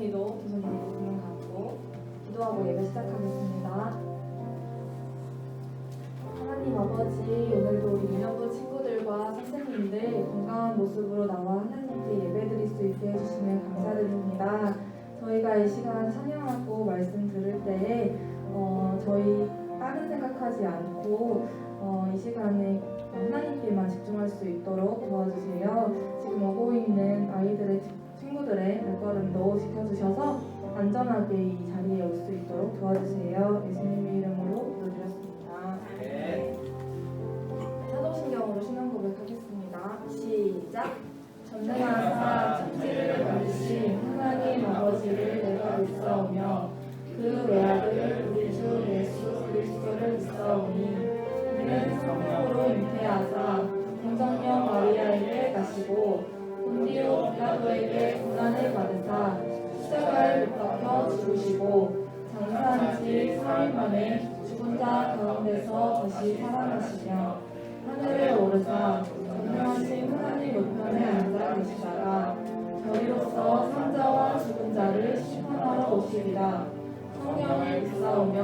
기도 교수님께 질문 갖고 기도하고 예배 시작하겠습니다. 하나님 아버지, 오늘도 우리 유년부 친구들과 선생님들 건강한 모습으로 나와 하나님께 예배드릴 수 있게 해주시면 감사드립니다. 저희가 이 시간 찬양하고 말씀 들을 때에 저희 다른 생각하지 않고 이 시간에 하나님께만 집중할 수 있도록 도와주세요. 지금 오고 있는 아이들의 친구들의 발걸음도 지켜주셔서 안전하게 이 자리에 올 수 있도록 도와주세요. 예수님의 이름으로 기도드렸습니다. 네. 사도신경으로 신앙 고백하겠습니다. 시작. 전능하사 천지를 만드신 하나님 아버지를 내가 믿사오며 그 외아들 우리 주 예수 그리스도를 믿사오니 그는 성령으로 잉태하사 공정령 마리아에게 나시고 본디오 빌라도에게 고난을 받으사 십자가에 못 박혀 죽으시고 장사한 지 3일 만에 죽은 자 가운데서 다시 살아나시며 하늘에 오르사 전능하신 하나님 우편에 앉아 계시다가 저희로서 산자와 죽은 자를 심판하러 오시리라. 성령을 믿사오며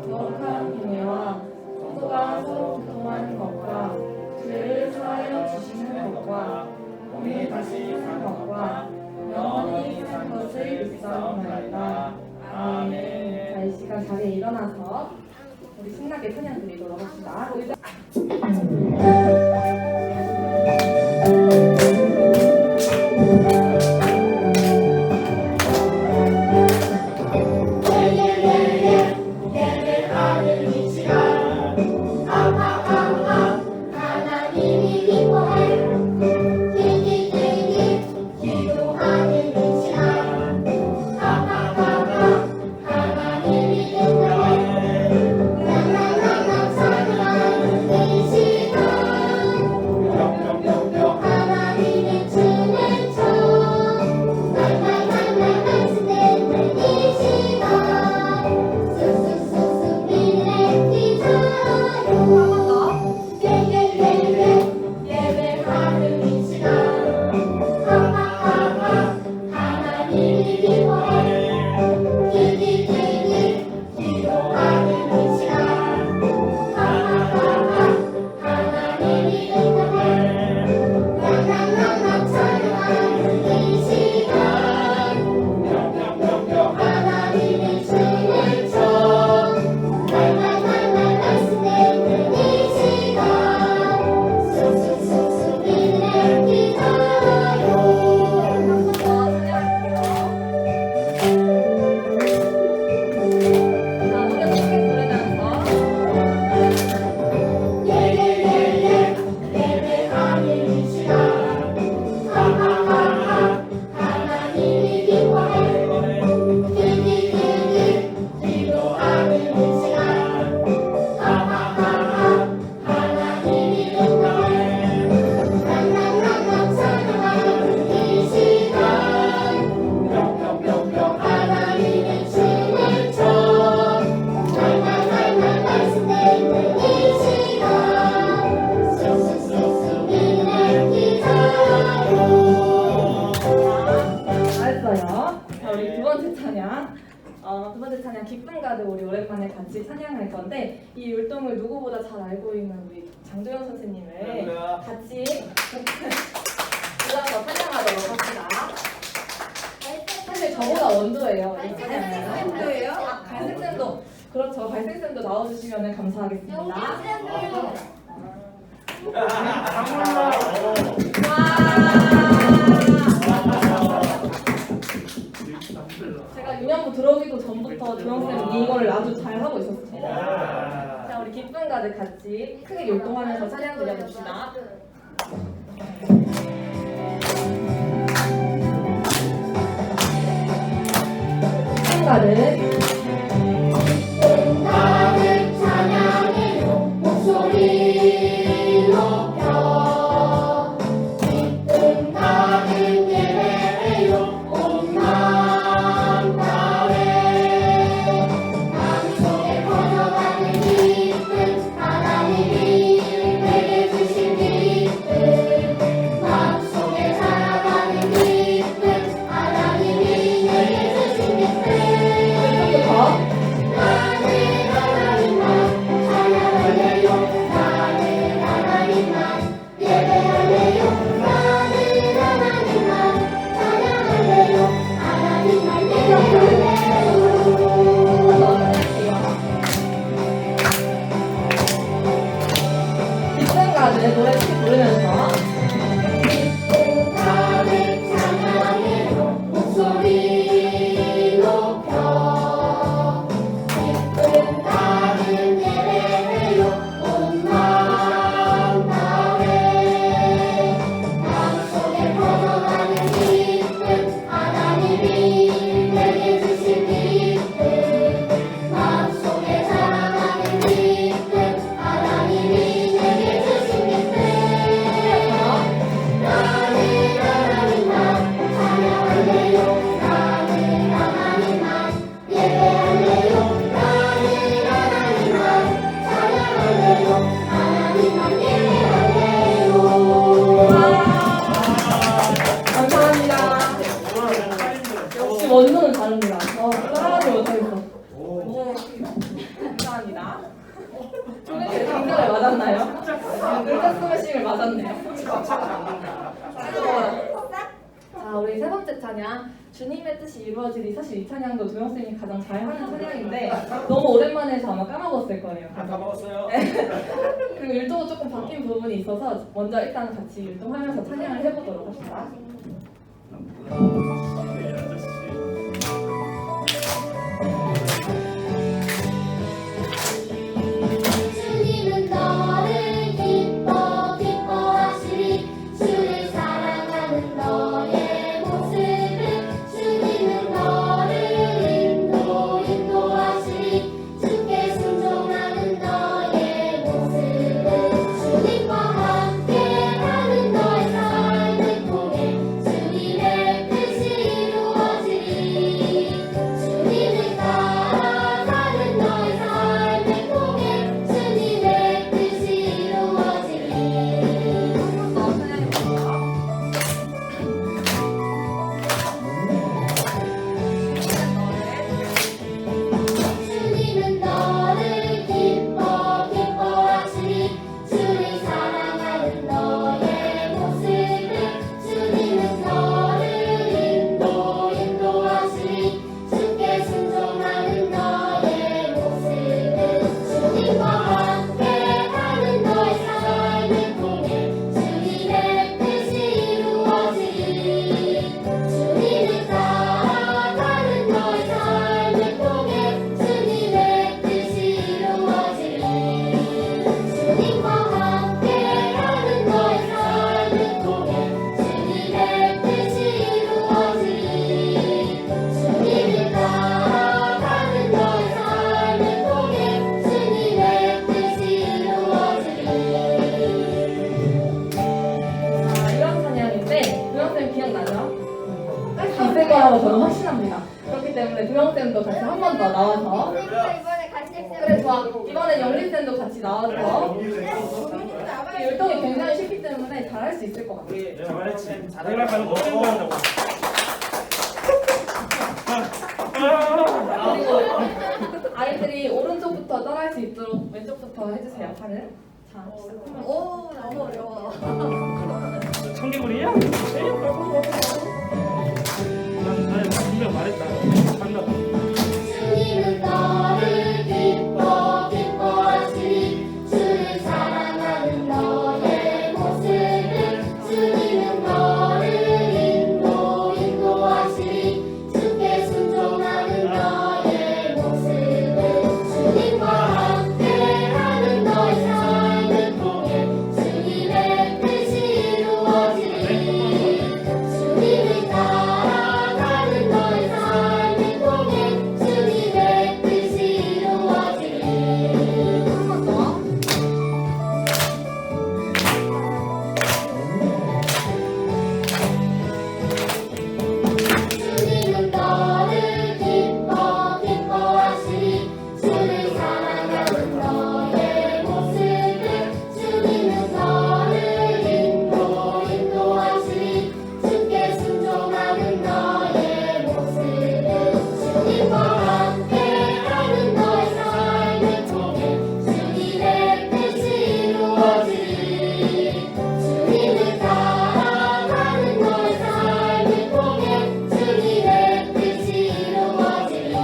거룩한 교회와 성도가 서로 교통하는 것과 죄를 사하여 주시는 것과 몸이 다시 사는 것과 영원히 산 것을 믿사옵나이다. 아멘. 자, 이 시간 자리에 일어나서 우리 신나게 찬양 드리도록 합시다. 두 번째 찬양 기쁨 가득 우리 오랜만에 같이 찬양할 건데 이 율동을 누구보다 잘 알고 있는 우리 장도영 선생님을 같이 불러서 찬양하도록 합시다. 사실 저보다 원조예요. 갈색쌤도예요? 갈색쌤도 그렇죠. 갈색쌤도 나와주시면 감사하겠습니다. 제가 유년부 들어오기도 전부터 도영쌤이 이거를 아주 잘 하고 있었습니다. 자, 우리 기쁨 가득 같이 크게 율동하면서 찬양 드려봅시다. 기쁨 가득 찬양해요 목소리 높여 기쁨 가득 예배해요 온 만방에 마음속에 퍼져가는 기쁨 하나님이 내게 주신 기쁨 마음속에 살아가는 기쁨 하나님이 내게 원서는 다릅니다. 따라하지 못하겠어. 감사합니다. 제 생각을 맞았나요? 물가 스매싱을 맞았네요. 자, 우리 세 번째 찬양 주님의 뜻이 이루어지리. 사실 이 찬양도 도영쌤이 가장 잘하는 찬양인데 너무 오랜만에 해서 아마 까먹었을 거예요. 까먹었어요. 그리고 율동도 조금 바뀐 부분이 있어서 먼저 일단 같이 율동하면서 찬양을 해보도록 합시다. 주님은 너를 기뻐하시리. 주를 사랑하는 너의 모습을 주님은 너를 인도하시리. 주께 순종하는 너의 모습을 주님과 함께하는 너의 삶을 통해 주님의 뜻이 이루어지리. 주님을 따라가는 너의 삶을 통해 주님의 뜻이 이루어지리. 주님은 너를 기뻐하시리. 주를 사랑하는 너의 모습을 주님은 너를 인도하시리. 주께 순종하는 너의 모습을 주님과 함께하는 너의 삶을 통해 주님의 뜻이 이루어지리. 주님을 따라가는 너의 삶을 통해 주님의 뜻이 이루어지리. 주님과 함께하는 너의 삶을 통해 주님의 뜻이 이루어지리. 주님을 따라가는 너의 삶을 통해 주님의 뜻이 이루어지리. 자, 이런 찬양인데 도영쌤 기억나죠? 할 수 있을 거라고 저는 확신합니다. 그렇기 때문에 도영쌤도 같이 한 번 더 나와서 이번에 같이 그래 좋아. 이번에 영리쌤도 같이 나와서 이 율동이 굉장히 쉽기 때문에 잘할 수 있을 것 같아요. 내가 말했지. 자대가 가는 거 어려운 거 한다고. 그리고 아이들이 오른쪽부터 따라할 수 있도록 왼쪽부터 해주세요. 팔을. 자, 시작하면 오, 너무 어려워. 청개구리야? 난 분명 말했다. 한다. 주님은 너를 기뻐하시리. 주를 사랑하는 너의 모습을 주님은 너를 인도하시리. 주께 순종하는 너의 모습을 주님과 함께하는 너의 삶을 통해 주님의 뜻이 이루어지리. 주님을 따라가는 너의 삶을 통해 주님의 뜻이 이루어지리. 한 번 더. 주님은 너를 기뻐하시리. 주를 사랑하는 너의 모습을 주님은 너를 인도하시리. 주께 순종하는 너의 모습을 주님과 함께하는 너의 삶을 통해 주님의 뜻이 이루어지리. 주님을 따라가는 너의 삶을 통해 주님의 뜻이 이루어지리.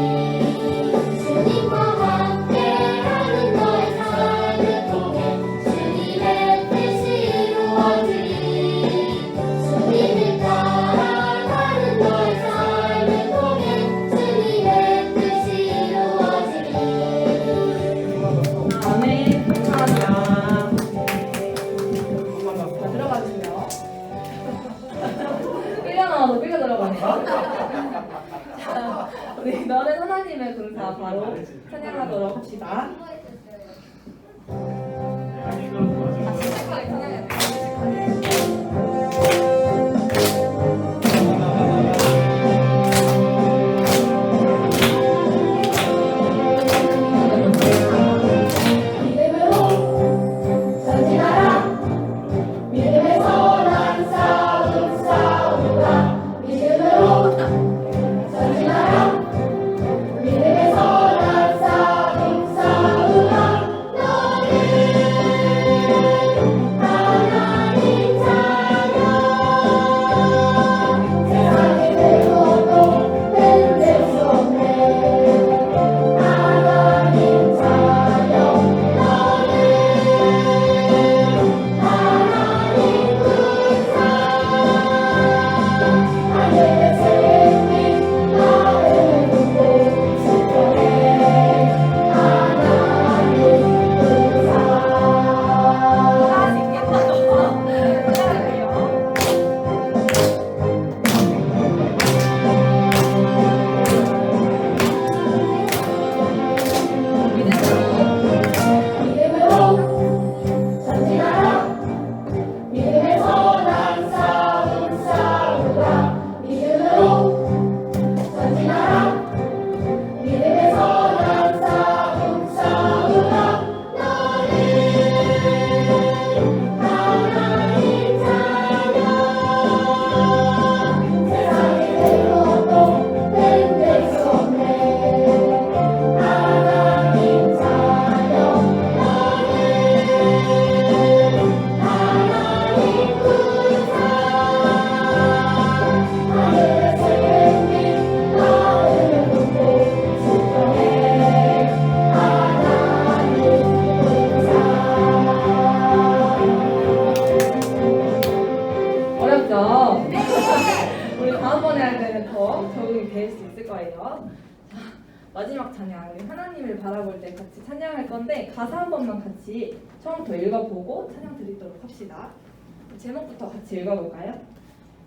주님과 함께하는 너의 삶을 통해 주님의 뜻이 이루어지리. 주님을 따라가는 너의 삶을 통해 주님의 뜻이 이루어지리. 아멘. 감사합니다. 자, 들어가 주세요. 끌려 나와서 끌려 들어가네요. 자, 우리 너는 하나님의 군사 바로 찬양하도록 합시다. 시작하게 찬양해야 돼요. 믿음으로 전진하라. 믿음의 선한 싸움 싸우라. 믿음으로 전진하라. 도움이 될 수 있을 거예요. 자, 마지막 찬양, 우리 하나님을 바라볼 때 같이 찬양할 건데 가사 한 번만 같이 처음부터 읽어보고 찬양 드리도록 합시다. 제목부터 같이 읽어볼까요?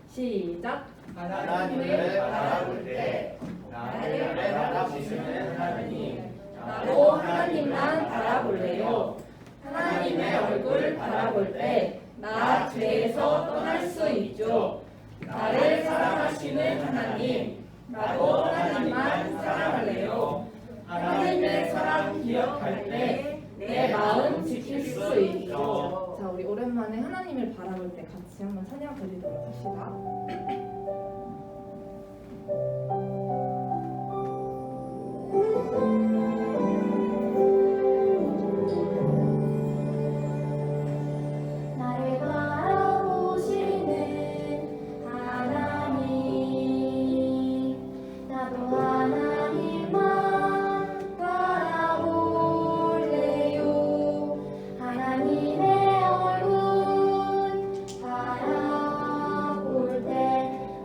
시작. 하나님을 바라볼 때 나를 바라보시는 하나님, 나도 하나님만 바라볼래요. 하나님의 얼굴 바라볼 때 나 죄에서 떠날 수 있죠. 나를 사랑하시는 하나님, 나도 하나님만 사랑할래요. 하나님의 사랑 기억할 때 내 마음 지킬 수 있죠. 자, 우리 오랜만에 하나님을 바라볼 때 같이 한번 찬양 드리도록 합시다. 나를 바라보시는 하나님, 나도 하나님만 바라볼래요. 하나님의 얼굴 바라볼 때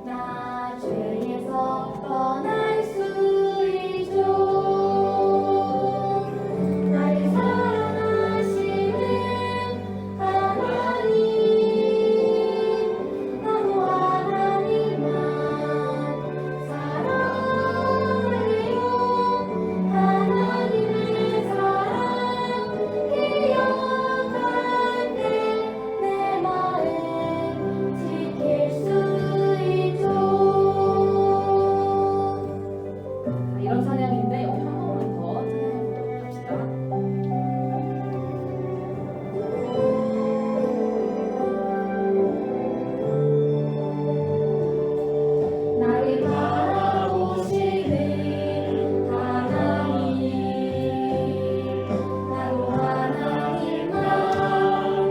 나 죄에서 떠날 수 있죠. 나를 사랑하시는 하나님, 나도 하나님만 사랑해요. 하나님의 사랑 기억할 때 내 마음 지킬 수 있죠. 자, 이런 찬양인데 우리 한 번만 더 찬양해보도록 합시다. 나를 바라보시는 하나님, 나도 하나님만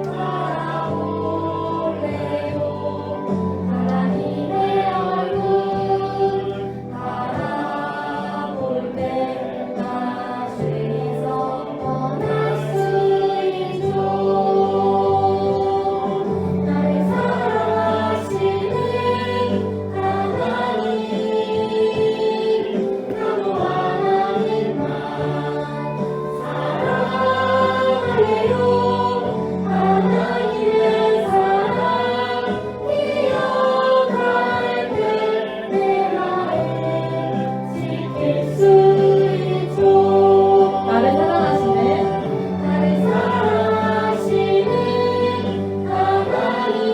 바라볼래요. 하나님의 얼굴 바라볼 때 나 죄에서 떠날 수 있죠. 나를 사랑하시는 하나님, 나도 하나님만 사랑해요. 하나님의 사랑 기억할 때 내 마음 지킬 수 있죠. 나를 사랑하시는 나를 사랑하시는 하나님,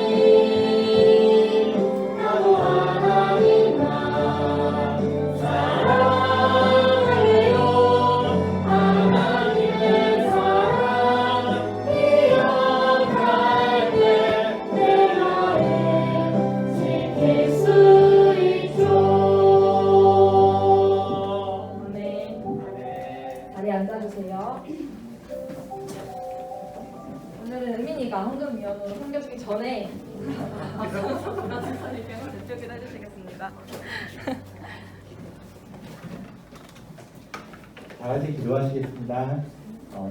나도 하나님만 사랑해요. 하나님의 사랑 기억할 때 내 마음 지킬 수 있죠. 네. 자리에 앉아주세요. 오늘은 은민이가 헌금위원으로 섬겨주기 전에 앞서서 브라질사님께서 대표기를 해주시겠습니다. 다 같이 기도하시겠습니다.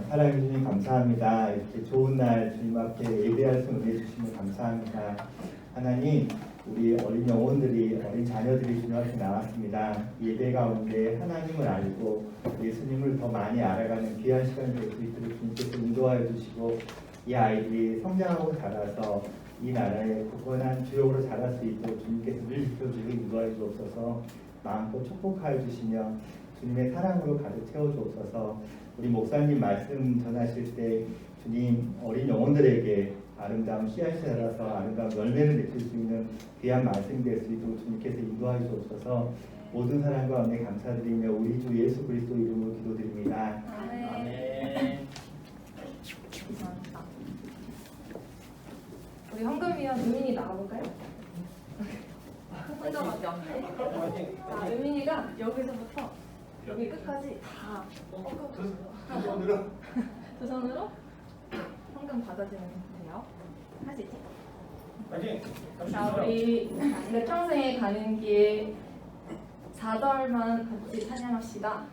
사랑해 주님 감사합니다. 이렇게 좋은 날 주님 앞에 예배할 수 은혜 주시면 감사합니다. 하나님, 우리 어린 영혼들이, 어린 자녀들이 주님 앞에 나왔습니다. 예배 가운데 하나님을 알고 예수님을 더 많이 알아가는 귀한 시간이 될 수 있도록 주님께서 인도하여 주시고, 이 아이들이 성장하고 자라서 이 나라의 굳건한 주역으로 자랄 수 있도록 주님께서 늘 지켜주시고 인도하여 주옵소서. 마음껏 축복하여 주시며 주님의 사랑으로 가득 채워 주옵소서. 우리 목사님 말씀 전하실 때 주님 어린 영혼들에게 아름다운 씨앗이 자라서 아름다운 열매를 맺을 수 있는 귀한 말씀이 될 수 있도록 주님께서 인도하여 주옵소서. 모든 사랑 가운데 감사드리며 우리 주 예수 그리스도 이름으로 기도드립니다. 아멘. 감사합니다. 우리 헌금위원 은민이 나와볼까요? 혼자밖에 없네. 자, 은민이가 여기서부터 여기 끝까지 다 두 손으로 헌금 받아주면 돼요. 할 수 있지? 자, 우리 내 평생에 가는 길 4절만 같이 찬양합시다.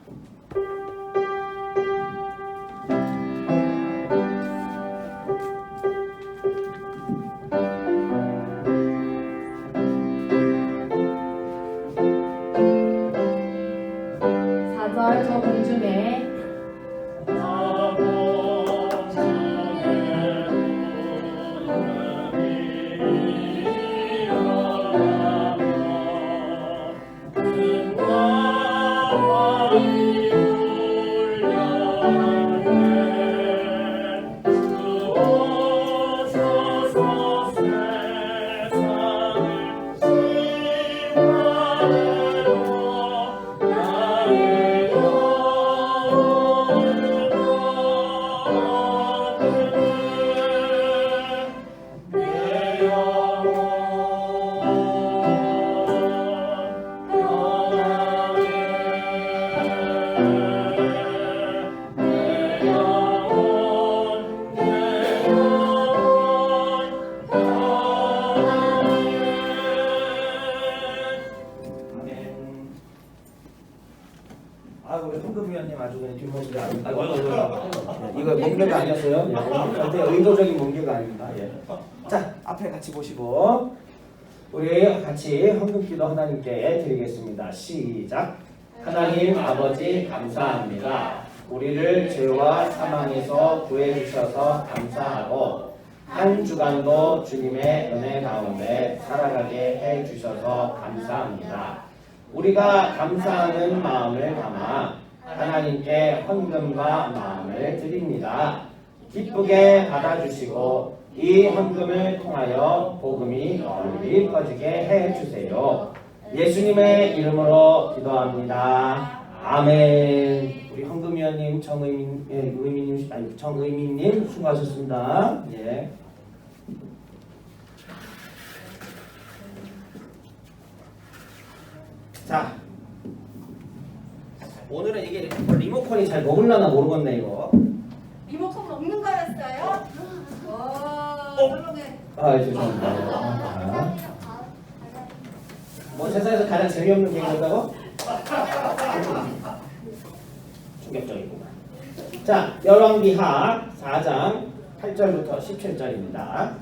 우리 홍금위원님 아주 그냥 뒷모습이 이거 멍게가 아니었어요. 절대 의도적인 멍게가 아닙니다. 예. 자, 앞에 같이 보시고 우리 같이 헌금기도 하나님께 드리겠습니다. 시작. 하나님 아버지 감사합니다. 우리를 죄와 사망에서 구해주셔서 감사하고 한 주간도 주님의 은혜 가운데 살아가게 해주셔서 감사합니다. 우리가 감사하는 마음을 담아 하나님께 헌금과 마음을 드립니다. 기쁘게 받아주시고 이 헌금을 통하여 복음이 널리 퍼지게 해주세요. 예수님의 이름으로 기도합니다. 아멘. 우리 헌금위원님, 정의민님 수고하셨습니다. 예. 자, 오늘은 이게 리모컨이 잘 먹으려나 모르겠네 이거. 리모컨 먹는 거였어요? 훌륭해. 아, 죄송합니다. 뭐 세상에서 가장 재미없는 개그였다고? 충격적이구만. 자, 열왕기하 4장 8절부터 17절입니다.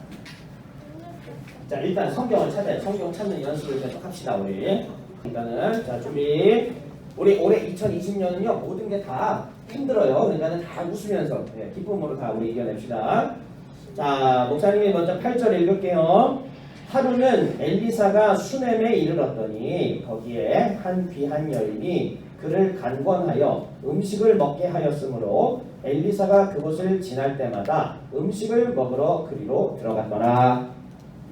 자, 일단 성경을 찾아요. 성경 찾는 연습을 계속 합시다 우리. 그러니까는 자 준비. 우리 올해 2020년은요 모든 게 다 힘들어요. 그러니까는 다 웃으면서 기쁨으로 다 우리 이겨냅시다. 자, 목사님이 먼저 8절 읽을게요. 하루는 엘리사가 수넴에 이르렀더니 거기에 한 귀한 여인이 그를 간권하여 음식을 먹게 하였으므로 엘리사가 그곳을 지날 때마다 음식을 먹으러 그리로 들어갔더라.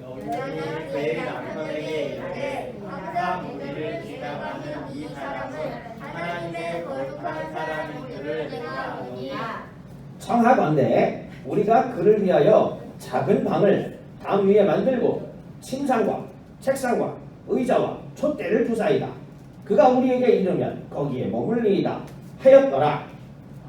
여인이 그의 남편에게 이르되 항상 우리를 지나가는 이 사람은 하나님의 거룩한 사람인 줄을 내가 아노니. 청하건대 우리가 그를 위하여 작은 방을 담 위에 만들고 침상과 책상과 의자와 촛대를 두사이다. 그가 우리에게 이르면 거기에 머물리이다 하였더라.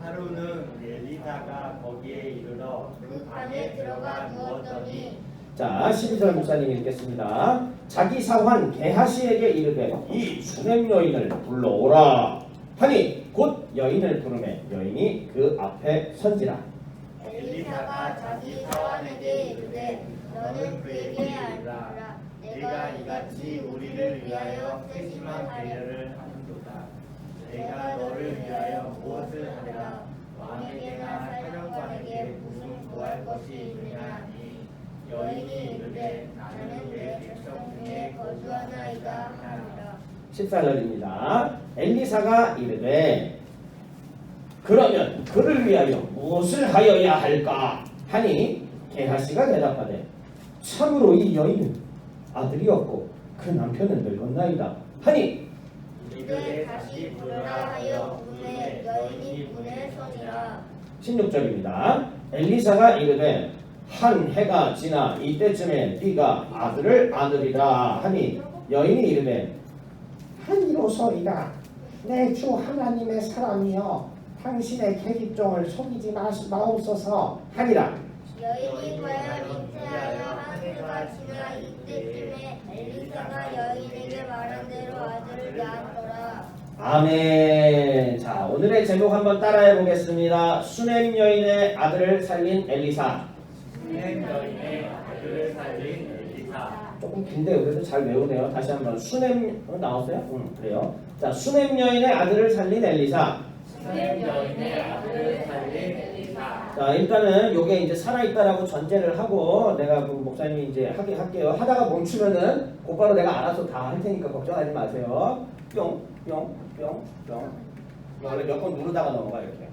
하루는 엘리사가 거기에 이르러 그 방에 들어가 누웠더니. 자, 12절 목사님 읽겠습니다. 자기 사환 게하시에게 이르되 이 수넴 여인을 불러오라 하니 곧 여인을 부르매 여인이 그 앞에 선지라. 엘리사가 자기 사환에게 이르되 너는 그에게 알라. 내가 이같이 우리를 위하여 세심한 배려를 하는도다. 내가 너를 위하여 무엇을 하랴. 왕에게나 사령관에게 무슨 구할 것이 있느냐 하니. 여인이 이르되 나는 내 백성 중에 거주하나이다 하니라. 14절입니다. 엘리사가 이르되 그러면 그를 위하여 무엇을 하여야 할까 하니 게하시가 대답하되 참으로 이 여인은 아들이 없고 그 남편은 늙었나이다 하니. 이르되 다시 부르라 하여 부르되 여인이 문에 서니라. 16절입니다. 엘리사가 이르되 한 해가 지나 이때쯤에 네가 아들을 얻으리라 하니 여인이 이르되 한이로소이다. 내 주 하나님의 사람이여 당신의 계집종을 속이지 마옵소서 하니라. 여인이 과연 잉태하여 한 해가 지나 이때쯤에 엘리사가 여인에게 말한 대로 아들을 낳았더라. 아멘. 자, 오늘의 제목 한번 따라해 보겠습니다. 수넴 여인의 아들을 살린 엘리사. 수넴 여인의 아들을 살린 엘리사. 조금 긴데요. 그래도 잘 외우네요. 다시 한번 수넴 나왔어요? 그래요. 자, 수넴 여인의 아들을 살린 엘리사. 수넴 여인의 아들을 살린 엘리사. 자, 일단은 요게 이제 살아있다라고 전제를 하고 내가 그 목사님이 이제 할게요. 하다가 멈추면은 곧바로 내가 알아서 다 할 테니까 걱정하지 마세요. 뿅. 원래 몇 번 누르다가 넘어가 이렇게.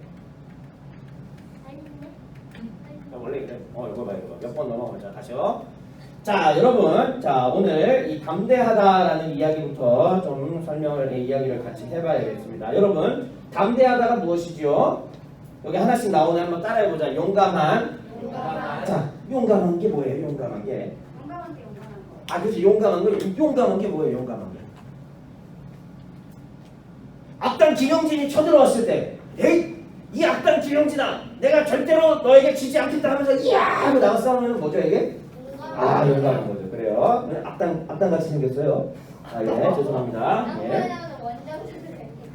원래 이렇게. 이거 봐 이거. 몇 번 넘어가자. 다시요. 자 여러분, 자 오늘 이 담대하다라는 이야기부터 좀 이야기를 같이 해봐야겠습니다. 여러분, 담대하다가 무엇이죠? 여기 하나씩 나오네. 한번 따라해보자. 용감한. 자, 용감한 게 뭐예요? 용감한 게. 용감한 거. 아, 그렇지. 용감한 게 뭐예요? 용감한 게. 악당 김영진이 쳐들어왔을 때, 에이, 이 악당 김영진아, 내가 절대로 너에게 지지 않겠다 하면서 이야 하고 나와 싸우면 뭐죠 이게? 아, 용감한 거죠. 그래요. 악당 같이 생겼어요. 아, 예, 죄송합니다. 예.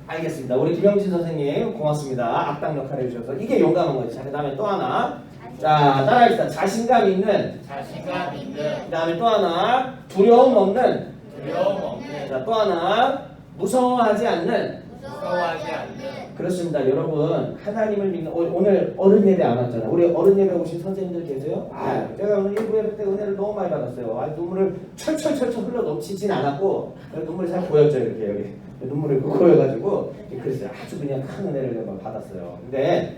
알겠습니다. 우리 김영진 선생님 고맙습니다. 악당 역할을 해주셔서 이게 용감한 거죠. 자, 그 다음에 또 하나. 자, 따라합시다. 자신감 있는. 그 다음에 또 하나. 두려움 없는. 자, 또 하나. 무서워하지 않는. 그렇습니다. 여러분, 하나님을 믿는, 오늘 어른 예배 안 왔잖아요. 우리 어른 예배 오신 선생님들 계세요? 제가 오늘 일부 예배 때 은혜를 너무 많이 받았어요. 눈물을 철철 흘러 넘치진 않았고, 눈물이 잘 보였죠, 이렇게 여기. 눈물이 고여가지고, 그래서 아주 그냥 큰 은혜를 받았어요. 근데,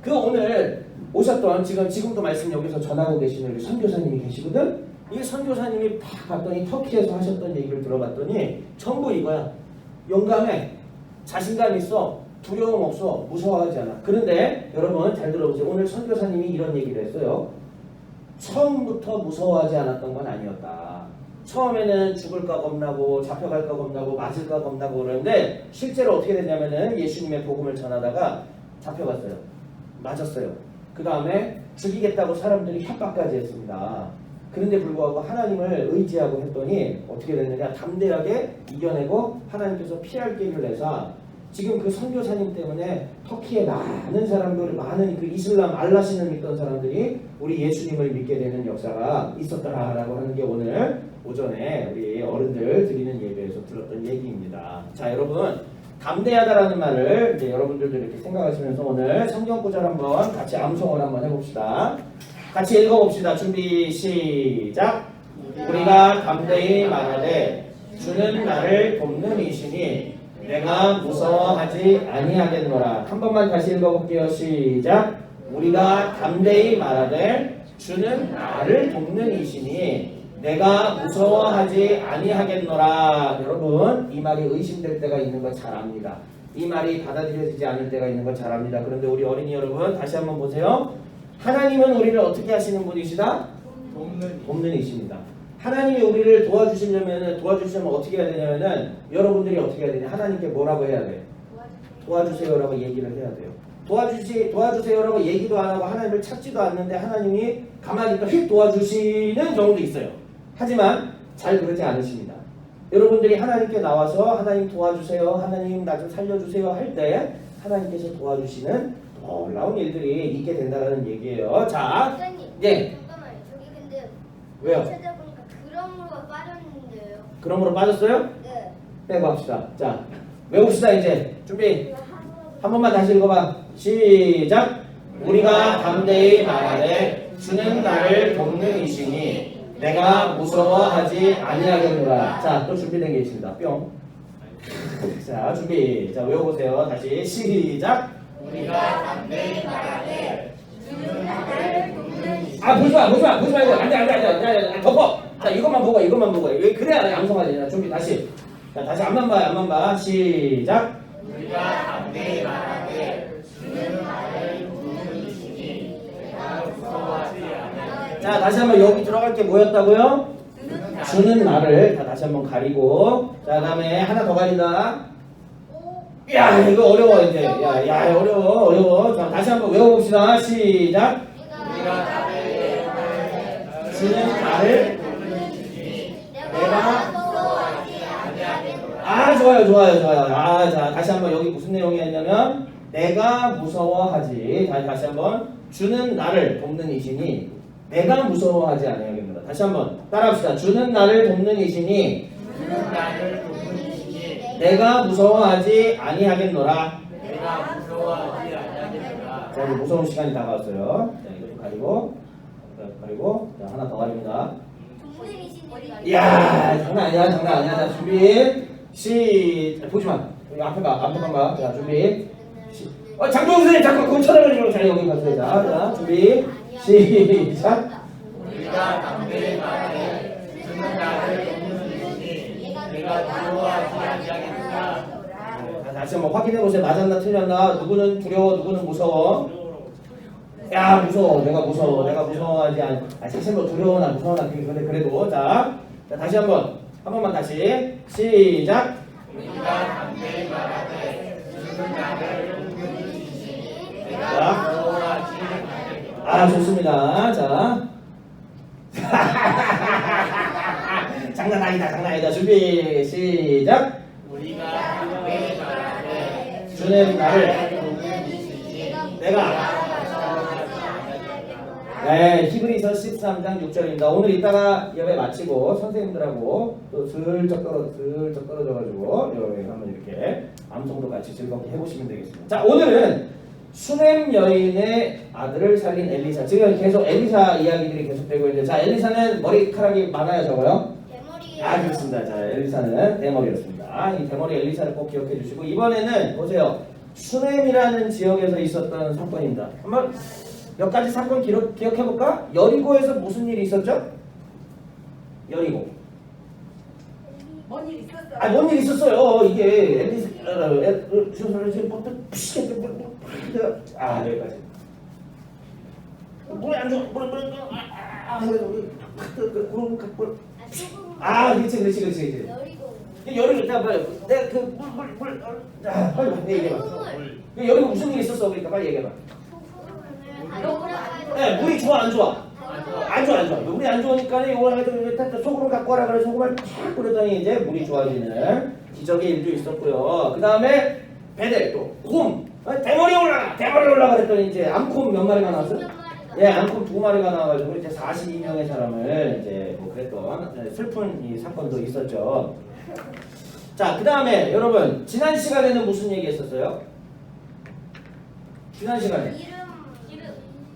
그 오늘 오셨던, 지금도 말씀 여기서 전하고 계시는 우리 선교사님이 계시거든? 이 선교사님이 팍 봤더니 터키에서 하셨던 얘기를 들어봤더니, 전부 이거야. 용감해. 자신감 있어. 두려움 없어. 무서워하지 않아. 그런데 여러분 잘 들어보세요. 오늘 선교사님이 이런 얘기를 했어요. 처음부터 무서워하지 않았던 건 아니었다. 처음에는 죽을까 겁나고 잡혀갈까 겁나고 맞을까 겁나고 그러는데 실제로 어떻게 됐냐면은 예수님의 복음을 전하다가 잡혀갔어요. 맞았어요. 그 다음에 죽이겠다고 사람들이 협박까지 했습니다. 그런데 불구하고 하나님을 의지하고 했더니 어떻게 됐느냐, 담대하게 이겨내고 하나님께서 피할 길을 내서 지금 그 선교사님 때문에 터키에 많은 사람들, 많은 그 이슬람 알라신을 믿던 사람들이 우리 예수님을 믿게 되는 역사가 있었더라라고 하는 게 오늘 오전에 우리 어른들 드리는 예배에서 들었던 얘기입니다. 자, 여러분, 담대하다라는 말을 이제 여러분들도 이렇게 생각하시면서 오늘 성경 구절 한번 같이 암송을 한번 해봅시다. 같이 읽어봅시다. 준비 시작. 우리가 담대히 말하되 주는 나를 돕는 이시니 내가 무서워하지 아니하겠노라. 한 번만 다시 읽어볼게요. 시작. 우리가 담대히 말하되 주는 나를 돕는 이시니 내가 무서워하지 아니하겠노라. 여러분, 이 말이 의심될 때가 있는 걸 잘 압니다. 이 말이 받아들여지지 않을 때가 있는 걸 잘 압니다. 그런데 우리 어린이 여러분, 다시 한번 보세요. 하나님은 우리를 어떻게 하시는 분이시다? 돕는 이십니다. 하나님이 우리를 도와주시려면 어떻게 해야 되냐면은 여러분들이 어떻게 해야 되냐? 하나님께 뭐라고 해야 돼? 도와주세요라고 얘기를 해야 돼요. 도와주세요라고 얘기도 안 하고 하나님을 찾지도 않는데 하나님이 가만히 또 휙 도와주시는 경우도 있어요. 하지만 잘 그러지 않으십니다. 여러분들이 하나님께 나와서 하나님 도와주세요, 하나님 나 좀 살려주세요 할 때 하나님께서 도와주시는 놀라운 일들이 있게 된다는 얘기예요. 자, 네. 잠깐만요. 저기 근데 왜요? 찾아보니까 그럼으로 빠졌는데요. 그럼으로 빠졌어요? 네. 빼고 합시다. 자, 외웁시다 이제. 준비. 한 번만 다시 읽어봐. 시작. 우리가 담대히 말하되 주는 나를 돕는 이시니 내가 무서워하지 아니하겠노라. 자, 또 준비된 게 있습니다. 뿅. 자, 준비. 자, 외워보세요. 다시 시작. 우리가 담대히 말하되 주는 나를 돕는 이시니 보지 말고. 안돼. 덮어. 자, 이것만 보고. 그래야 양성하지. 준비 다시. 자, 다시 앞만 봐. 시작. 우리가 담대히 말하되 주는 나를 돕는 이시니 내가 무서워하지 아니하겠노라. 자, 다시 한번 여기 들어갈 게 뭐였다고요? 주는 나를. 다 다시 한번 가리고. 자, 그다음에 하나 더 가린다. 야, 이거 어려워 이제. 야, 어려워. 자, 다시 한번 외워봅시다. 시작. 우리가 주는 나를. 내가 무서워하지 아니하겠노라. 아, 좋아요. 아, 자, 다시 한번 여기 무슨 내용이었냐면 내가 무서워하지. 다시 한번 주는 나를 돕는 이시니 내가 무서워하지 아니하겠노라. 다시 한번 따라합시다. 주는 나를 돕는 이시니 내가 무서워하지 아니하겠노라. 자, 이제 무서운 시간이 다가왔어요. 자, 이거 좀 가리고. 자, 하나 더 가립니다. 돕는 이시니 이야, 장난 아니야. 자, 준비. 보지 마. 여기 앞에 봐. 자, 준비. 장동 선생님 잠깐 그거 쳐다보지 말고 자 여기 가세요. 자, 준비. 시작. 우리가 담대히 말하되 주는 나를 돕는이니 내가 두려워하지 아니하겠다. 자, 다시 한번 확인해 보세요. 맞았나 틀렸나? 누구는 두려워, 누구는 무서워? 야 무서워. 내가 무서워하지 않. 사실 뭐 두려워나 무서워나 근데 그래도 자 다시 한 번만 다시 시작. 우리가 담대히 말하되 주는 나를 돕는이니 내가 자. 두려워하지 아니하겠다. 좋습니다. 자. 장난 아니다. 준비 시작. 우리가 담대히 말하되 주는 나를 돕는이니 내가 네, 히브리서 13장 6절입니다. 오늘 이따가 예배 마치고 선생님들하고 또 슬쩍 떨어져가지고 여기 한번 이렇게 암송도 같이 즐겁게 해보시면 되겠습니다. 자, 오늘은 수넴 여인의 아들을 살린 엘리사. 지금 계속 엘리사 이야기들이 계속되고 있는데, 자, 엘리사는 머리카락이 많아요, 적어요? 대머리. 그렇습니다. 자, 엘리사는 대머리였습니다. 이 대머리 엘리사를 꼭 기억해 주시고, 이번에는 보세요. 수넴이라는 지역에서 있었던 사건입니다. 한번 몇 가지 사건 기억해볼까? 여리고에서 무슨 일이 있었죠? 여리고. 뭔 일 있었어요? 뭔 일 있었어요. 이게 여기까지. 물이 안 좋아. 그렇지. 여리고 일단 봐요. 내가 물 빨리 얘기해봐. 여리고 무슨 일이 있었어? 그러니까 빨리 얘기해봐. 네, 물이 좋아 안 좋아? 안 좋아. 물이 안 좋으니까 이거 소금을 갖고 와라 그래서 소금을 탁 뿌렸더니 이제 물이 좋아지는 기적의 일도 있었고요. 그 다음에 베델 또 곰 대머리 올라가 그랬더니 이제 암콤 몇 마리가 나왔어요? 예, 암콤 2마리가 나와가지고 이제 42명의 사람을 이제 뭐 그랬던 슬픈 이 사건도 있었죠. 자, 그 다음에 여러분 지난 시간에는 무슨 얘기했었어요? 지난 시간에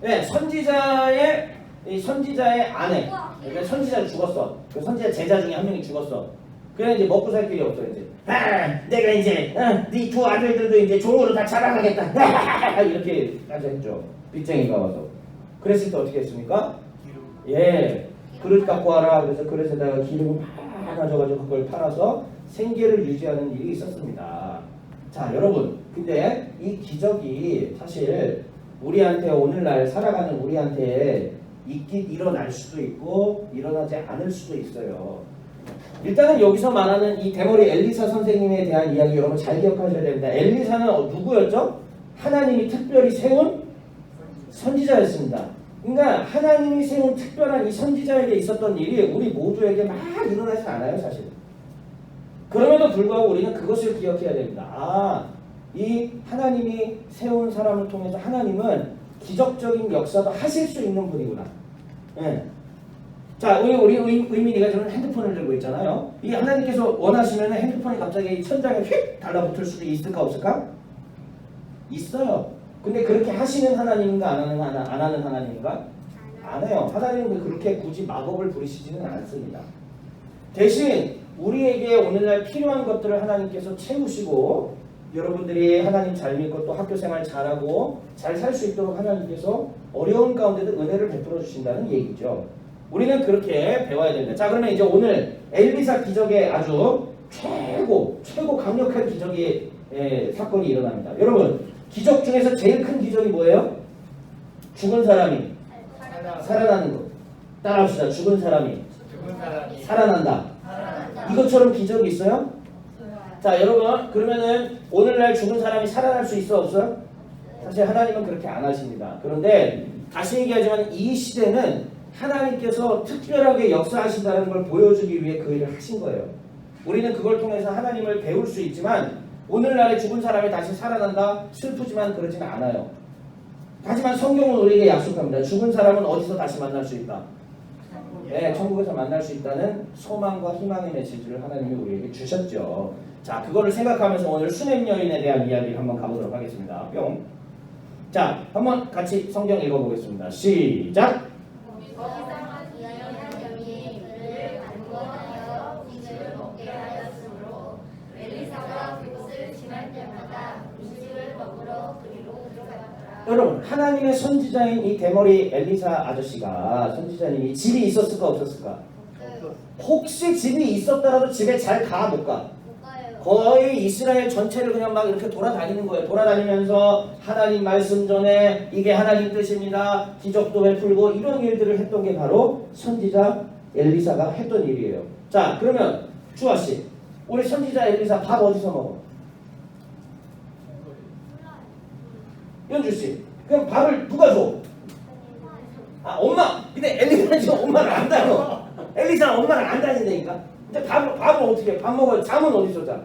네, 선지자의 아내. 그러니까 선지자가 죽었어. 그 선지자 제자 중에 한 명이 죽었어. 그래 이제 먹고 살 길이 없어 이제. 내가 이제 네 두 아들들도 이제 종으로 다 자랑하겠다. 이렇게까지 했죠. 빚쟁이가 와서. 그랬을 때 어떻게 했습니까? 예, 그릇 갖고 와라. 그래서 그릇에다가 기름을 막 가져가지고 그걸 팔아서 생계를 유지하는 일이 있었습니다. 자, 여러분, 근데 이 기적이 사실 우리한테 오늘날 살아가는 우리한테 일어날 수도 있고 일어나지 않을 수도 있어요. 일단은 여기서 말하는 이 대머리 엘리사 선생님에 대한 이야기 여러분 잘 기억하셔야 됩니다. 엘리사는 누구였죠? 하나님이 특별히 세운 선지자였습니다. 그러니까 하나님이 세운 특별한 이 선지자에게 있었던 일이 우리 모두에게 막 일어나지 않아요, 사실. 그럼에도 불구하고 우리는 그것을 기억해야 됩니다. 이 하나님이 세운 사람을 통해서 하나님은 기적적인 역사도 하실 수 있는 분이구나. 예. 자, 우리 의민이가 저는 핸드폰을 들고 있잖아요. 이 하나님께서 원하시면 핸드폰이 갑자기 천장에 휙 달라붙을 수도 있을까 없을까? 있어요. 근데 그렇게 하시는 하나님인가 안 하는 하나님인가? 안 해요. 하나님은 그렇게 굳이 마법을 부리시지는 않습니다. 대신 우리에게 오늘날 필요한 것들을 하나님께서 채우시고 여러분들이 하나님 잘 믿고 또 학교 생활 잘하고 잘 살 수 있도록 하나님께서 어려운 가운데도 은혜를 베풀어 주신다는 얘기죠. 우리는 그렇게 배워야 됩니다. 자, 그러면 이제 오늘 엘리사 기적의 아주 최고 강력한 기적의 사건이 일어납니다. 여러분, 기적 중에서 제일 큰 기적이 뭐예요? 죽은 사람이 살아나는 것. 따라합시다. 죽은 사람이 살아난다. 이것처럼 기적이 있어요? 자, 여러분, 그러면은 오늘날 죽은 사람이 살아날 수 있어 없어요? 사실 하나님은 그렇게 안 하십니다. 그런데 다시 얘기하지만 이 시대는 하나님께서 특별하게 역사하신다는 걸 보여주기 위해 그 일을 하신 거예요. 우리는 그걸 통해서 하나님을 배울 수 있지만 오늘날에 죽은 사람이 다시 살아난다? 슬프지만 그러지는 않아요. 하지만 성경은 우리에게 약속합니다. 죽은 사람은 어디서 다시 만날 수 있다? 네, 천국에서 만날 수 있다는 소망과 희망의 메시지를 하나님이 우리에게 주셨죠. 자, 그거를 생각하면서 오늘 수넴 여인에 대한 이야기를 한번 가보도록 하겠습니다. 뿅. 자, 한번 같이 성경 읽어보겠습니다. 시작. 여러분 하나님의 선지자인 이 대머리 엘리사 아저씨가 선지자님이 집이 있었을까 없었을까? 혹시 집이 있었더라도 집에 잘 가 못 가? 못 가요. 거의 이스라엘 전체를 그냥 막 이렇게 돌아다니는 거예요. 돌아다니면서 하나님 말씀 전에 이게 하나님 뜻입니다. 기적도 베풀고 이런 일들을 했던 게 바로 선지자 엘리사가 했던 일이에요. 자, 그러면 주아 씨, 우리 선지자 엘리사 밥 어디서 먹어? 연주 씨, 그럼 밥을 누가 줘? 아, 엄마. 근데 엘리사는 지금 엄마를 안 다녀. 엘리사는 엄마를 안 다닌다니까. 근데 밥을 어떻게 해? 밥 먹어요. 잠은 어디서 자?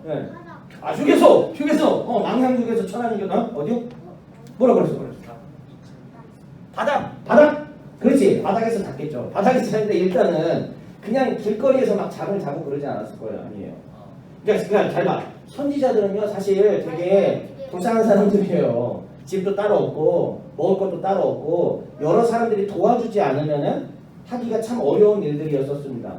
네. 아, 휴게소. 망향 휴게소 천안이교나 어디요? 뭐라 그랬어? 바닥? 그렇지. 바닥에서 잤겠죠. 바닥에서 잤는데 일단은 그냥 길거리에서 막 잠을 자고 그러지 않았을 거예요. 아니에요. 그러니까 잘 봐. 선지자들은요 사실 되게 불쌍한 사람들이에요. 집도 따로 없고 먹을 것도 따로 없고 여러 사람들이 도와주지 않으면은 하기가 참 어려운 일들이었었습니다.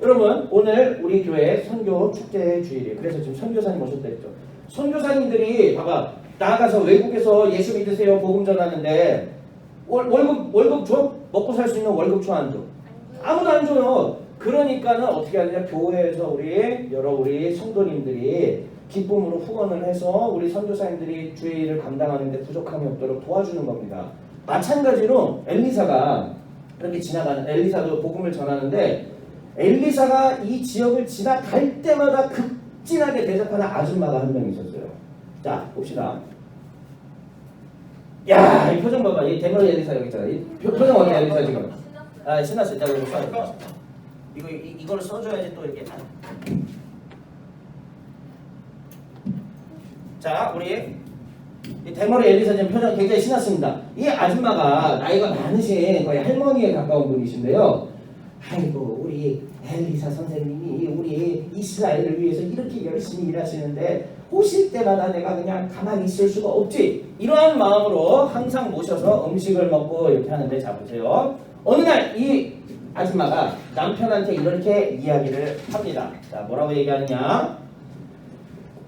여러분 오늘 우리 교회 선교 축제 주일이에요. 그래서 지금 선교사님 오셨다 했죠. 선교사님들이 봐봐 나가서 외국에서 예수 믿으세요 복음 전하는데 월급 줘? 먹고 살 수 있는 월급 줘 안 줘? 아무도 안 줘요. 그러니까는 어떻게 하느냐 교회에서 우리 성도님들이 기쁨으로 후원을 해서 우리 선교사님들이 주일을 감당하는데 부족함이 없도록 도와주는 겁니다. 마찬가지로 엘리사가 그렇게 지나가는 엘리사도 복음을 전하는데 엘리사가 이 지역을 지나갈 때마다 극진하게 대접하는 아줌마가 한 명 있었어요. 자 봅시다. 야, 이 표정 봐봐. 이 대머리 엘리사 여기 있잖아. 이 표정 어때 엘리사 지금? 아, 신났어요. 자, 이거 써야 이걸 써줘야지 또 이렇게. 자, 우리 이 대머리 엘리사 지금 표정 굉장히 신났습니다. 이 아줌마가 나이가 많으신 거의 할머니에 가까운 분이신데요. 아이고, 우리 엘리사 선생님이 우리 이스라엘을 위해서 이렇게 열심히 일하시는데 오실 때마다 내가 그냥 가만히 있을 수가 없지. 이러한 마음으로 항상 모셔서 음식을 먹고 이렇게 하는데 자 보세요. 어느 날 이 아줌마가 남편한테 이렇게 이야기를 합니다. 자 뭐라고 얘기하느냐.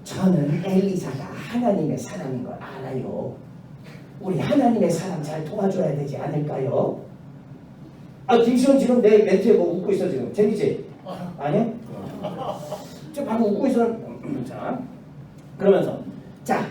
저는 엘리사가 하나님의 사람인 걸 알아요. 우리 하나님의 사람 잘 도와줘야 되지 않을까요? 아 김시원 지금 내 멘트에 뭐 웃고 있어 지금. 재밌지? 아니야? 지금 방금 웃고 있어. 자 그러면서 자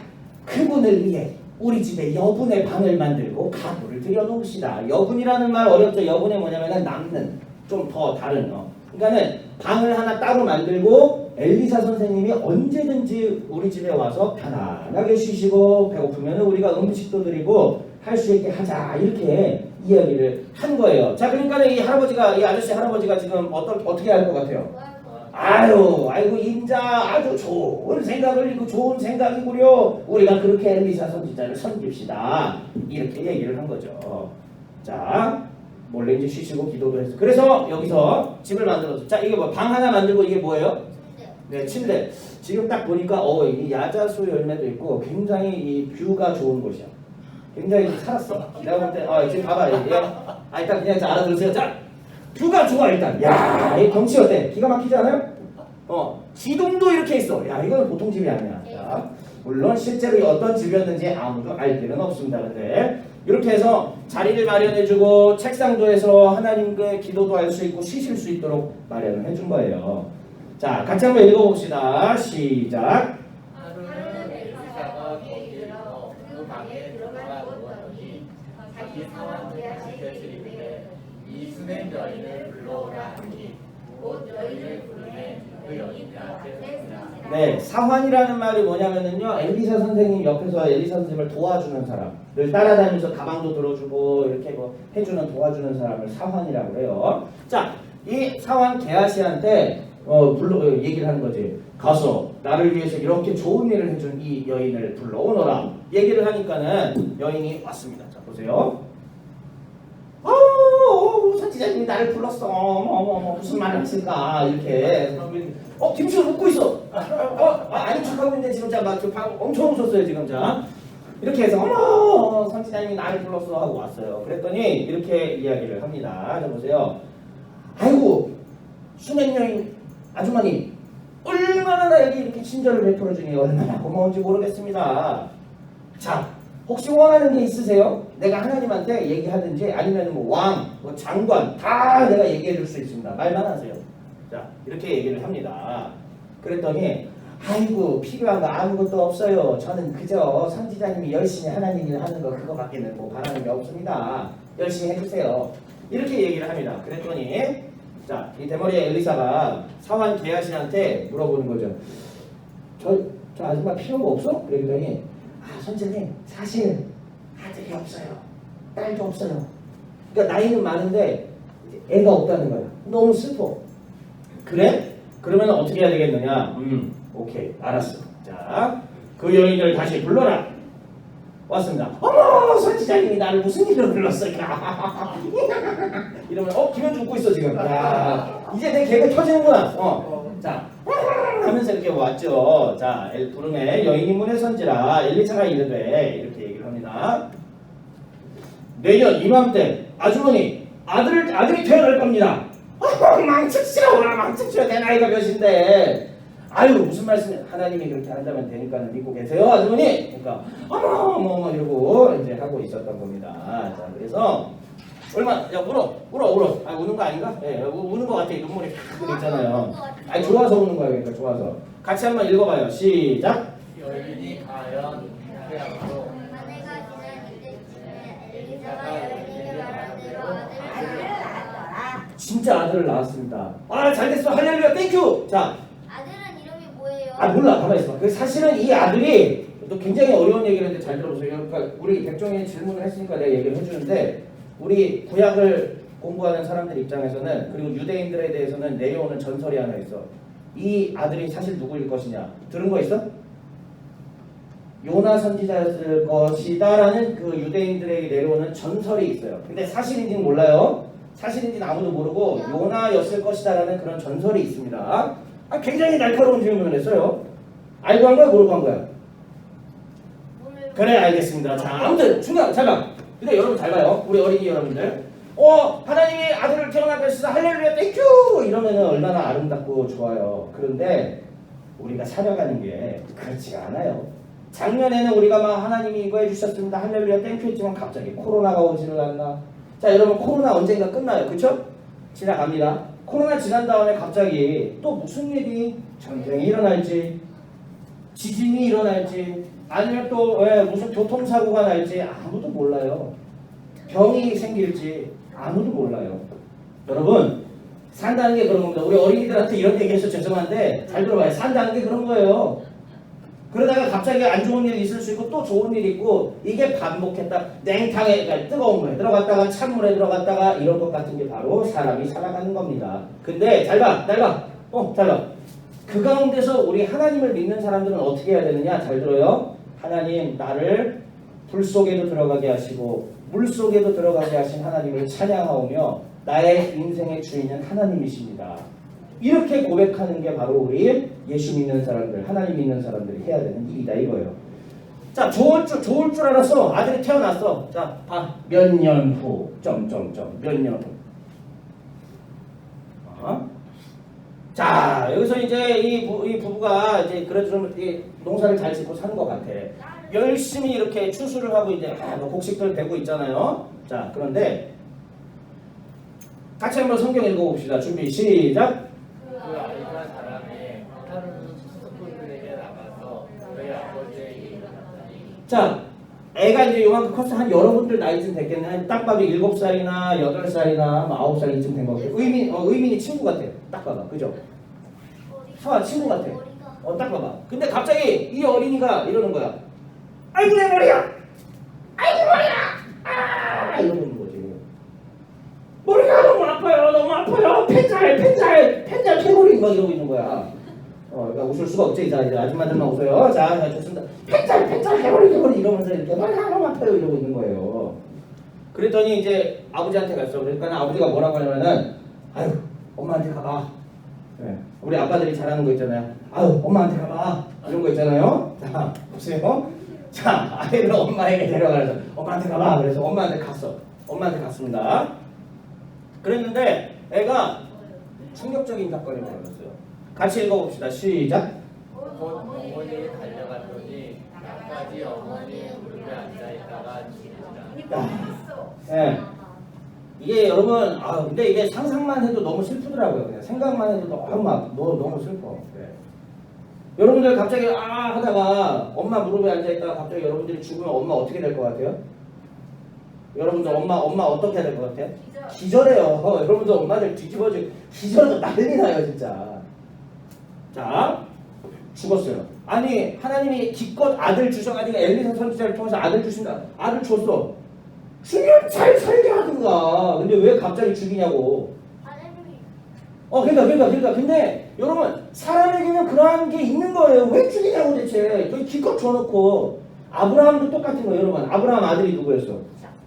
그분을 위해 우리 집에 여분의 방을 만들고 가구를 들여놓읍시다. 여분이라는 말 어렵죠. 여분이 뭐냐면은 남는 좀 더 다른 그러니까는 방을 하나 따로 만들고 엘리사 선생님이 언제든지 우리 집에 와서 편안하게 쉬시고 배고프면 우리가 음식도 드리고 할 수 있게 하자 이렇게 이야기를 한 거예요. 자 그러니까 이 아저씨 할아버지가 지금 어떻게 할 것 같아요? 아이고 인자 아주 좋은 생각이구려. 우리가 그렇게 엘리사 선지자를 섬깁시다. 이렇게 얘기를 한 거죠. 자 몰래 이제 쉬시고 기도도 했어. 그래서 여기서 집을 만들었어. 자 이게 뭐 방 하나 만들고 이게 뭐예요? 네 침대. 지금 딱 보니까 이 야자수 열매도 있고 굉장히 이 뷰가 좋은 곳이야. 굉장히 살았어. 내가 볼 때 지금 봐봐 이게. 일단 그냥 알아들으세요. 자 뷰가 좋아 일단. 야, 이 경치 어때? 기가 막히지 않아요? 지동도 이렇게 있어. 야, 이건 보통 집이 아니야. 자, 물론 실제로 어떤 집이었는지 아무도 알 길은 없습니다. 근데 이렇게 해서 자리를 마련해주고 책상도 해서 하나님께 기도도 할 수 있고 쉬실 수 있도록 마련을 해준 거예요. 자, 같이 한번 읽어봅시다. 시작. 하루는 엘리사가 거기 들어 그 방에 들어가 누웠더니 자기 사원 게하시에게 이르되 이 수냄 여인을 불러오라 하니 곧 여인을 부르매 그 여인이 앞에 섰으나. 네, 사환이라는 말이 뭐냐면은요, 엘리사 선생님 옆에서 엘리사 선생님을 도와주는 사람을 따라다니면서 가방도 들어주고 이렇게 뭐 해주는 도와주는 사람을 사환이라고 해요. 자, 이 사환 게하시한테 얘기를 하는 거지. 가서 나를 위해서 이렇게 좋은 일을 해준 이 여인을 불러오너라. 얘기를 하니까는 여인이 왔습니다. 자, 보세요. 선지자님이 나를 불렀어. 무슨 말을 했을까? 이렇게. 김치가 웃고 있어. 아닌 척하고 있는데 지금 막 엄청 웃었어요 지금. 자 이렇게 해서 선지자님이 나를 불렀어 하고 왔어요. 그랬더니 이렇게 이야기를 합니다. 자 보세요. 아이고 수냄 여인 아주머니 얼마나 나에게 이렇게 친절을 베풀어주니 얼마나 고마운지 모르겠습니다. 자, 혹시 원하는 게 있으세요? 내가 하나님한테 얘기하든지 아니면 뭐 왕, 뭐 장관 다 내가 얘기해 줄 수 있습니다. 말만 하세요. 자, 이렇게 얘기를 합니다. 그랬더니 아이고 필요한 거 아무것도 없어요. 저는 그저 선지자님이 열심히 하나님 일 하는 거 그거밖에는 뭐 바라는 게 없습니다. 열심히 해주세요. 이렇게 얘기를 합니다. 그랬더니 자, 이 대머리의 엘리사가 사환 게하시한테 물어보는 거죠. 저 아줌마 필요한 거 없어? 그랬더니 선생님 사실 아들이 없어요. 딸도 없어요. 그러니까 나이는 많은데 애가 없다는 거야. 너무 슬퍼. 그래? 그러면 어떻게 해야 되겠느냐? 오케이 알았어. 자, 그 여인을 다시 불러라. 왔습니다. 어머 선지자님이 나를 무슨 일로 불렀을까? 이러면 김현주 웃고 있어 지금. 야, 이제 내 개그 터지는구나. 자 하면서 이렇게 왔죠. 자 부름에 여인이 문에 선지라 엘리사가 이르되 이렇게 얘기를 합니다. 내년 이맘때 아주머니 아들이 태어날 겁니다. 망측시라고라 망측시라 내 나이가 몇인데 아유 무슨 말씀 하나님이 그렇게 한다면 되니까는 믿고 계세요 아주머니. 그러니까 어머 이러고 이제 하고 있었던 겁니다. 자 그래서 얼마 야 울어 아 우는 거 아닌가? 예 우는 거 같아. 눈물이 탁 있잖아요. 아니 좋아서 우는 거야. 그러니까 좋아서 같이 한번 읽어봐요. 시작. 여인이 과연 태양으로 아내가 지난 이때쯤에 엘리사가 여인에게 말한 대로 아들을 낳았더라. 진짜 아들을 낳았습니다. 아 잘됐어 할렐루야 땡큐. 자 아들은 이름이 뭐예요? 몰라 가만히 있어봐. 그 사실은 이 아들이 또 굉장히 어려운 얘기를 했는데 잘 들어보세요. 그러니까 우리 백종이 질문을 했으니까 내가 얘기를 해주는데 우리 구약을 공부하는 사람들 입장에서는 그리고 유대인들에 대해서는 내려오는 전설이 하나 있어. 이 아들이 사실 누구일 것이냐 들은 거 있어? 요나 선지자였을 것이다라는 그 유대인들에게 내려오는 전설이 있어요. 근데 사실인지는 몰라요. 사실인지는 아무도 모르고 요나였을 것이다라는 그런 전설이 있습니다. 굉장히 날카로운 질문을 했어요. 알고 한 거야 모르고 한 거야? 그래 알겠습니다. 자 아무튼 중요한 잘 봐. 근데 여러분 잘 봐요. 우리 어린이 여러분들. 하나님이 아들을 태어나게 하시다 할렐루야 땡큐 이러면은 얼마나 아름답고 좋아요. 그런데 우리가 살아가는 게 그렇지가 않아요. 작년에는 우리가 막 하나님이 이거 해주셨습니다 할렐루야 땡큐 했지만 갑자기 코로나가 오지를 않나. 자 여러분 코로나 언젠가 끝나요. 그쵸? 지나갑니다. 코로나 지난 다음에 갑자기 또 무슨 일이 전쟁이 일어날지 지진이 일어날지 아니면 또 무슨 교통사고가 날지 아무도 몰라요. 병이 생길지 아무도 몰라요. 여러분 산다는 게 그런 겁니다. 우리 어린이들한테 이런 얘기해서 죄송한데 잘 들어봐요. 산다는 게 그런 거예요. 그러다가 갑자기 안 좋은 일이 있을 수 있고 또 좋은 일이 있고 이게 반복했다. 냉탕에 그러니까 뜨거운 물에 들어갔다가 찬물에 들어갔다가 이런 것 같은 게 바로 사람이 살아가는 겁니다. 근데 잘 봐. 잘 봐. 그 가운데서 우리 하나님을 믿는 사람들은 어떻게 해야 되느냐? 잘 들어요. 하나님 나를 불 속에도 들어가게 하시고 물 속에도 들어가게 하신 하나님을 찬양하오며 나의 인생의 주인은 하나님이십니다. 이렇게 고백하는 게 바로 우리 예수 믿는 사람들, 하나님 믿는 사람들이 해야 되는 일이다 이거예요. 자, 좋을 줄 알았어. 아들이 태어났어. 자, 봐. 몇 년 후, 몇 년 후. 자, 여기서 이제 이 부부가 이제 그래도 좀 농사를 잘 짓고 사는 것 같아. 열심히 이렇게 추수를 하고 이제 뭐 곡식들 베고 있잖아요. 자, 그런데 같이 한번 성경 읽어봅시다. 준비 시작. 그 아이가 자라매 하루는 수석꾼들에게 나가서 그의 아버지에게 이르렀더니 자, 애가 이제 요만큼 컸어. 한 여러분들 나이쯤 됐겠네. 딱 봐도 7살이나 8살이나 9살 이쯤 된 것 같아요. 의민이 친구 같아요. 딱 봐봐. 그죠? 서아 친구 같아. 딱 봐봐. 근데 갑자기 이 어린이가 이러는 거야. 아이고 내 머리야! 아이고 머리야! 이러는 거지. 머리가 너무 아파요. 펜잘 패버린 막 이러고 있는 거야. 그러니까 웃을 수가 없지. 자, 이제 아줌마들만 웃어요. 자, 좋습니다. 펜잘 패버리 이러면서 이렇게 머리가 너무 아파요 이러고 있는 거예요. 그랬더니 이제 아버지한테 갔어. 그러니까 아버지가 뭐라고 하냐면은 아유 엄마한테 가봐. 네. 우리 아빠들이 잘하는 거 있잖아요. 아유 엄마한테 가봐. 이런 거 있잖아요. 자, 보세요. 자, 아이를 엄마에게 데려가서 엄마한테 가봐. 그래서 엄마한테 갔어. 엄마한테 갔습니다. 그랬는데 애가 충격적인 사건이 벌어졌어요. 같이 읽어봅시다. 시작. 곧 어머니에 달려갔더니 나까지 어머니의 무릎에 앉아있다가 죽이니라. 예. 이게 여러분, 근데 이게 상상만 해도 너무 슬프더라고요. 그냥 생각만 해도 너무 슬퍼. 네. 여러분들 갑자기 하다가 엄마 무릎에 앉아있다가 갑자기 여러분들이 죽으면 엄마 어떻게 될 것 같아요? 여러분들 엄마 어떻게 될 것 같아요? 기절해요. 여러분들 엄마들 뒤집어지고 기절하고 난리 나요 진짜. 자, 죽었어요. 아니 하나님이 기껏 아들 주셔가지고 엘리사 선지자를 통해서 아들 주신다. 아들 줬어. 죽이면 잘 살게 하든가. 근데 왜 갑자기 죽이냐고. 그러니까. 근데 여러분 사람에게는 그러한 게 있는 거예요. 왜 죽이냐고 대체. 기껏 줘놓고. 아브라함도 똑같은 거예요, 여러분. 아브라함 아들이 누구였어?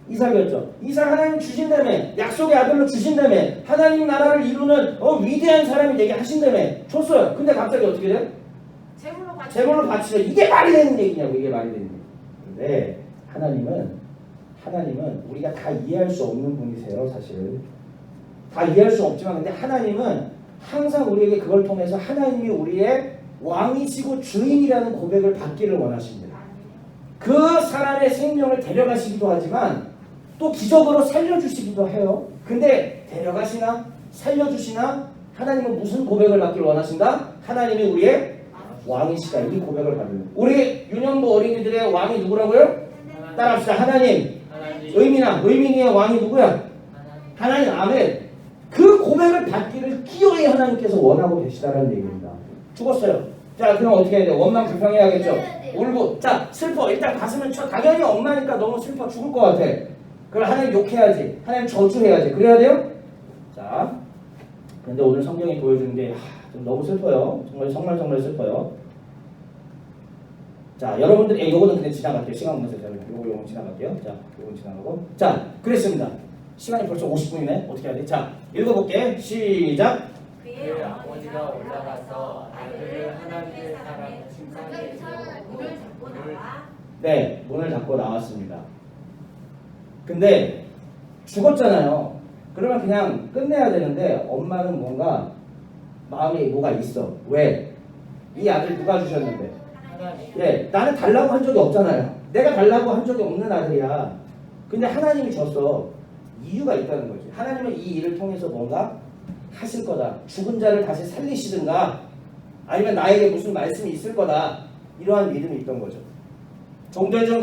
이삭이었죠. 이삭 하나님 주신다며. 약속의 아들로 주신다며. 하나님 나라를 이루는 위대한 사람이 되게 하신다며. 줬어요. 근데 갑자기 어떻게 돼? 제물로 바치려. 이게 말이 되는 얘기냐고. 이게 말이 되는 얘기. 근데 하나님은 우리가 다 이해할 수 없는 분이세요, 사실. 다 이해할 수 없지만 근데 하나님은 항상 우리에게 그걸 통해서 하나님이 우리의 왕이시고 주인이라는 고백을 받기를 원하십니다. 그 사람의 생명을 데려가시기도 하지만 또 기적으로 살려주시기도 해요. 근데 데려가시나 살려주시나 하나님은 무슨 고백을 받기를 원하신다? 하나님이 우리의 왕이시다. 이 고백을 받는. 우리 유년부 어린이들의 왕이 누구라고요? 따라합시다. 하나님. 의민이의 왕이 누구야? 하나님. 아멘. 그 고백을 받기를 기어이 하나님께서 원하고 계시다는 얘기입니다. 죽었어요. 자, 그럼 어떻게 해야 돼? 원망 불평해야겠죠? 울고. 자, 슬퍼. 일단 가슴을 쳐. 당연히 엄마니까 너무 슬퍼 죽을 것 같아. 그럼 하나님 욕해야지. 하나님 저주해야지. 그래야 돼요? 자, 근데 오늘 성경이 보여주는 게 좀 너무 슬퍼요. 정말 슬퍼요. 자, 여러분들, 요거는 그냥 지나갈게요. 시간 없는 세상. 요거 지나갈게요. 자, 요건 지나가고. 자, 그랬습니다. 시간이 벌써 50분이네. 어떻게 해야 돼? 자, 읽어볼게. 시작. 그의 아버지가 올라가서 아들을 하나님의 사랑 칭찬해 문을 잡고 나와. 네, 문을 닫고 나왔습니다. 근데 죽었잖아요. 그러면 그냥 끝내야 되는데 엄마는 뭔가 마음에 뭐가 있어. 왜? 이 아들 누가 주셨는데? 예, 나는 달라고 한 적이 없잖아요. 내가 달라고 한 적이 없는 아들이야. 근데 하나님이 줬어. 이유가 있다는 거지. 하나님은 이 일을 통해서 뭔가 하실 거다. 죽은 자를 다시 살리시든가 아니면 나에게 무슨 말씀이 있을 거다. 이러한 믿음이 있던 거죠. 종들 중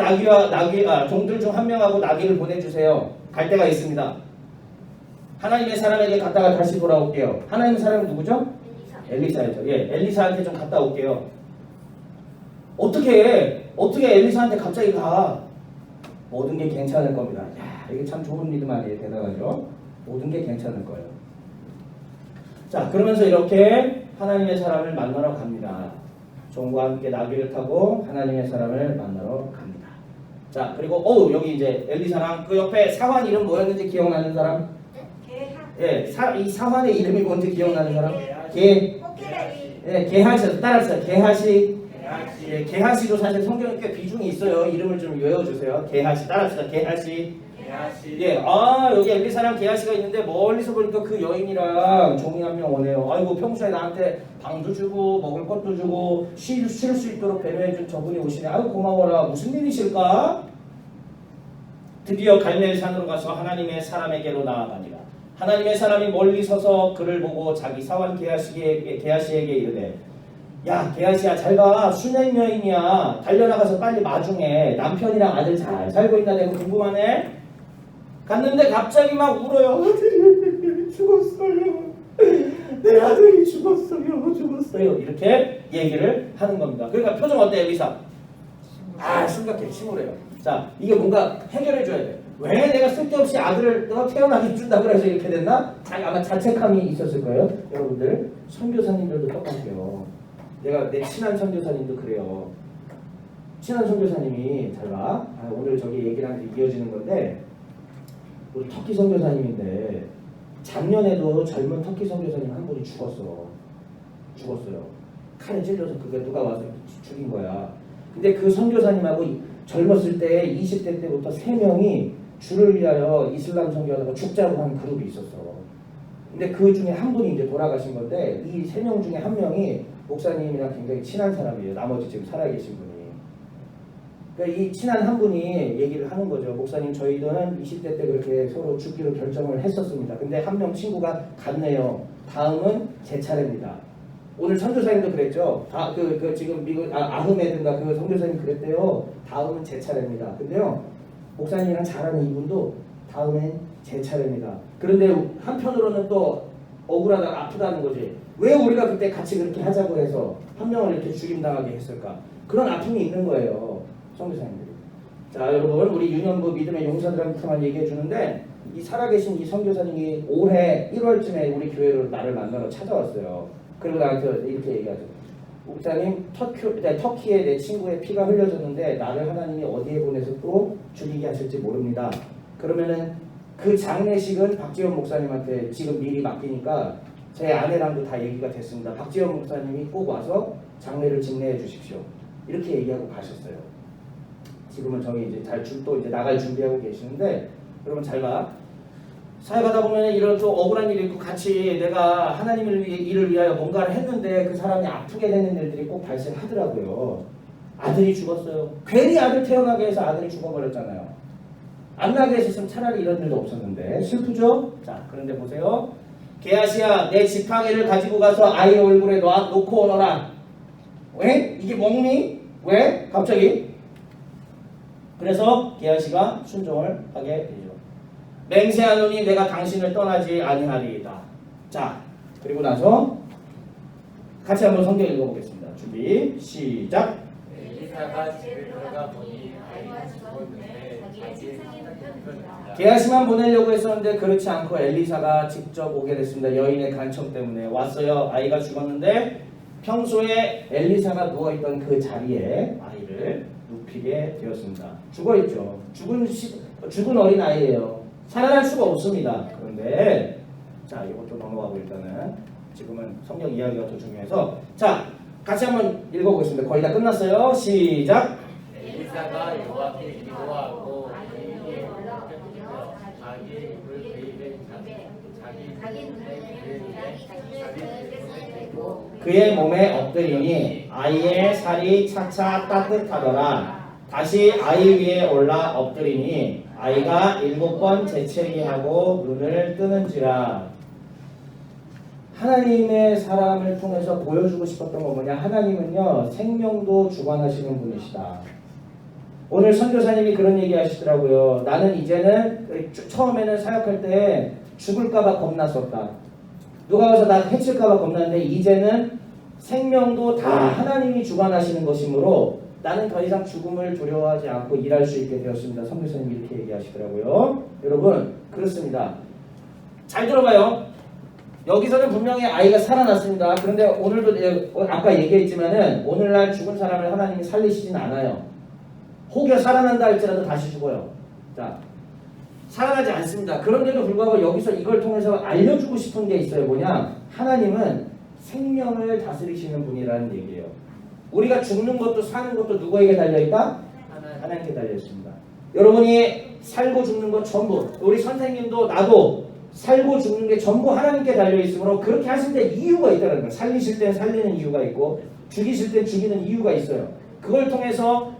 종들 중 한 명하고 나귀를 보내주세요. 갈 데가 있습니다. 하나님의 사람에게 갔다가 다시 돌아올게요. 하나님의 사람은 누구죠? 엘리사였죠. 예, 엘리사한테 좀 갔다 올게요. 어떻게 엘리사한테 갑자기 가? 모든 게 괜찮을 겁니다. 야, 이게 참 좋은 믿음 아니에요? 대단하죠? 모든 게 괜찮을 거예요. 자, 그러면서 이렇게 하나님의 사람을 만나러 갑니다. 종과 함께 나귀를 타고 하나님의 사람을 만나러 갑니다. 자, 그리고 여기 이제 엘리사랑 그 옆에 사환 이름 뭐였는지 기억나는 사람? 예, 이 사환의 이름이 뭔지 기억나는 사람? 게하시. 따라합시다. 게하시. 예, 게하시도 사실 성경에 꽤 비중이 있어요. 이름을 좀 외워주세요. 게하시. 따라합시다. 게하시. 예, 여기 엘리사랑 게하시가 있는데 멀리서 보니까 그 여인이랑 종이 한 명 오네요. 아이고, 평소에 나한테 방도 주고 먹을 것도 주고 쉴 수 있도록 배려해준 저분이 오시네. 아이고, 고마워라. 무슨 일이실까? 드디어 갈멜산으로 가서 하나님의 사람에게로 나아가니라. 하나님의 사람이 멀리 서서 그를 보고 자기 사환 게하시에게 이르되, 야, 게하시야, 잘 가. 수년 여인이야. 달려나가서 빨리 마중해. 남편이랑 아들 잘 살고 있나 내가 궁금하네. 갔는데 갑자기 막 울어요. 아들이 죽었어요. 내 아들이 죽었어요. 이렇게 얘기를 하는 겁니다. 그러니까 표정 어때, 엘리사? 심각해. 침울해요. 자, 이게 뭔가 해결해줘야 돼. 왜 내가 쓸데없이 아들을 태어나게 준다 그래서 이렇게 됐나? 아마 자책감이 있었을 거예요. 여러분들, 선교사님들도 똑같아요. 내 친한 선교사님도 그래요. 친한 선교사님이 잘 봐. 오늘 저기 얘기랑 이어지는 건데, 우리 터키 선교사님인데 작년에도 젊은 터키 선교사님 한 분이 죽었어요. 칼에 찔려서 그게 누가 와서 죽인 거야. 근데 그 선교사님하고 젊었을 때 20대 때부터 3명이 주를 위하여 이슬람 선교하다가 죽자고 한 그룹이 있었어. 근데 그 중에 한 분이 이제 돌아가신 건데 이 3명 중에 한 명이 목사님이랑 굉장히 친한 사람이에요. 나머지 지금 살아계신 분이. 그러니까 이 친한 한 분이 얘기를 하는 거죠. 목사님, 저희는 20대 때 그렇게 서로 죽기로 결정을 했었습니다. 근데 한 명 친구가 갔네요. 다음은 제 차례입니다. 오늘 선교사님도 그랬죠. 지금 미국 아흐메드인가 그 선교사님 그랬대요. 다음은 제 차례입니다. 근데요, 목사님이랑 잘하는 이분도 다음엔 제 차례입니다. 그런데 한편으로는 또 억울하다, 아프다는 거지. 왜 우리가 그때 같이 그렇게 하자고 해서 한 명을 이렇게 죽임당하게 했을까? 그런 아픔이 있는 거예요, 선교사님들이. 자, 여러분, 우리 유년부 믿음의 용사들한테만 얘기해 주는데, 이 살아계신 이 선교사님이 올해 1월쯤에 우리 교회로 나를 만나러 찾아왔어요. 그리고 나한테 이렇게 얘기하죠. 목사님, 터키에 내 친구의 피가 흘려졌는데 나를 하나님이 어디에 보내서 또 죽이게 하실지 모릅니다. 그러면은 그 장례식은 박지원 목사님한테 지금 미리 맡기니까 제 아내랑도 다 얘기가 됐습니다. 박지원 목사님이 꼭 와서 장례를 직례해 주십시오. 이렇게 얘기하고 가셨어요. 지금은 저희 이제 또 이제 나갈 준비하고 계시는데, 여러분 잘 봐. 사회 가다 보면 이런 또 억울한 일이 있고, 같이 내가 하나님을 일을 위하여 뭔가를 했는데 그 사람이 아프게 되는 일들이 꼭 발생하더라고요. 아들이 죽었어요. 괜히 아들 태어나게 해서 아들이 죽어버렸잖아요. 안 나게 했었으면 차라리 이런 일도 없었는데 슬프죠? 자, 그런데 보세요. 게하시야, 내 지팡이를 가지고 가서 아이 얼굴에 놓고 오너라. 왜? 이게 먹니? 왜? 갑자기? 그래서 게하시가 순종을 하게 되죠. 맹세하노니 내가 당신을 떠나지 아니하리이다. 자, 그리고 나서 같이 한번 성경 읽어보겠습니다. 준비, 시작. 엘리사가 집에 들어가 보니 아이가 죽었는데 자기의 게하시만 보내려고 했었는데 그렇지 않고 엘리사가 직접 오게 됐습니다. 여인의 간청 때문에 왔어요. 아이가 죽었는데 평소에 엘리사가 누워있던 그 자리에 아이를 눕히게 되었습니다. 죽어있죠. 죽은 어린 아이예요. 살아날 수가 없습니다. 그런데 자, 이것도 넘어가고 일단은 지금은 성경 이야기가 더 중요해서, 자, 같이 한번 읽어보겠습니다. 거의 다 끝났어요. 시작. 엘리사가 여호와께 기도하고 자기 불배에 그의 몸에 엎드리니 아이의 살이 차차 따뜻하더라. 다시 아이 위에 올라 엎드리니 아이가 7번 재채기하고 눈을 뜨는지라. 하나님의 사람을 통해서 보여주고 싶었던 건 뭐냐? 하나님은요, 생명도 주관하시는 분이시다. 오늘 선교사님이 그런 얘기 하시더라고요. 나는 이제는 처음에는 사역할 때 죽을까봐 겁났었다. 누가 와서 나 해칠까봐 겁났는데 이제는 생명도 다 하나님이 주관하시는 것이므로 나는 더 이상 죽음을 두려워하지 않고 일할 수 있게 되었습니다. 선교사님이 이렇게 얘기하시더라고요. 여러분, 그렇습니다. 잘 들어봐요. 여기서는 분명히 아이가 살아났습니다. 그런데 오늘도 아까 얘기했지만은 오늘날 죽은 사람을 하나님이 살리시진 않아요. 혹여 살아난다 할지라도 다시 죽어요. 자, 살아나지 않습니다. 그런데도 불구하고 여기서 이걸 통해서 알려주고 싶은 게 있어요. 뭐냐? 하나님은 생명을 다스리시는 분이라는 얘기예요. 우리가 죽는 것도 사는 것도 누구에게 달려있다? 하나님께 달려있습니다. 여러분이 살고 죽는 것 전부, 우리 선생님도 나도 살고 죽는 게 전부 하나님께 달려있으므로 그렇게 하실 때 이유가 있다는 거예요. 살리실 때 살리는 이유가 있고 죽이실 때 죽이는 이유가 있어요. 그걸 통해서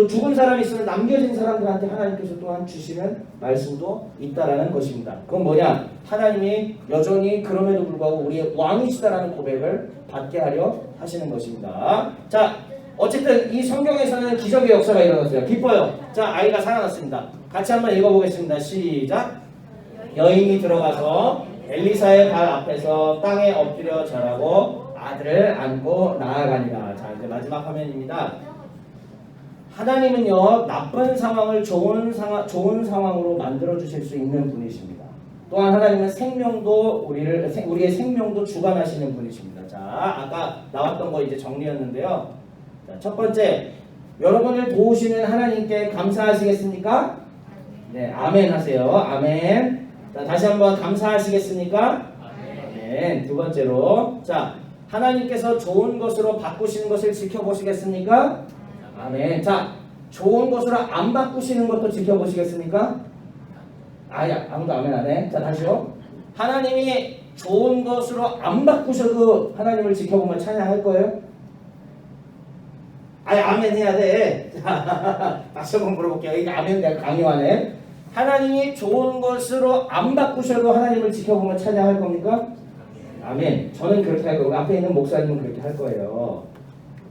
죽은 사람이 있으면 남겨진 사람들한테 하나님께서 또한 주시는 말씀도 있다라는 것입니다. 그건 뭐냐? 하나님이 여전히 그럼에도 불구하고 우리의 왕이시다라는 고백을 받게 하려 하시는 것입니다. 자, 어쨌든 이 성경에서는 기적의 역사가 일어났어요. 기뻐요. 자, 아이가 살아났습니다. 같이 한번 읽어보겠습니다. 시작. 여인이 들어가서 엘리사의 발 앞에서 땅에 엎드려 절하고 아들을 안고 나아가니라. 자, 이제 마지막 화면입니다. 하나님은요, 나쁜 상황을 좋은 상황으로 만들어 주실 수 있는 분이십니다. 또한 하나님은 생명도 우리의 생명도 주관하시는 분이십니다. 자, 아까 나왔던 거 이제 정리했는데요. 자, 첫 번째, 여러분을 도우시는 하나님께 감사하시겠습니까? 네, 아멘 하세요. 아멘. 자, 다시 한번 감사하시겠습니까? 아멘. 두 번째로, 자, 하나님께서 좋은 것으로 바꾸시는 것을 지켜보시겠습니까? 아멘. 자, 좋은 것으로 안 바꾸시는 것도 지켜보시겠습니까? 아무도 아멘 안 해. 자, 다시요. 하나님이 좋은 것으로 안 바꾸셔도 하나님을 지켜보면 찬양할 거예요? 아니 아멘 해야 돼. 다시 한번 물어볼게요. 이거 아멘 내가 강요하네. 하나님이 좋은 것으로 안 바꾸셔도 하나님을 지켜보면 찬양할 겁니까? 아멘. 저는 그렇게 할 거고 앞에 있는 목사님은 그렇게 할 거예요.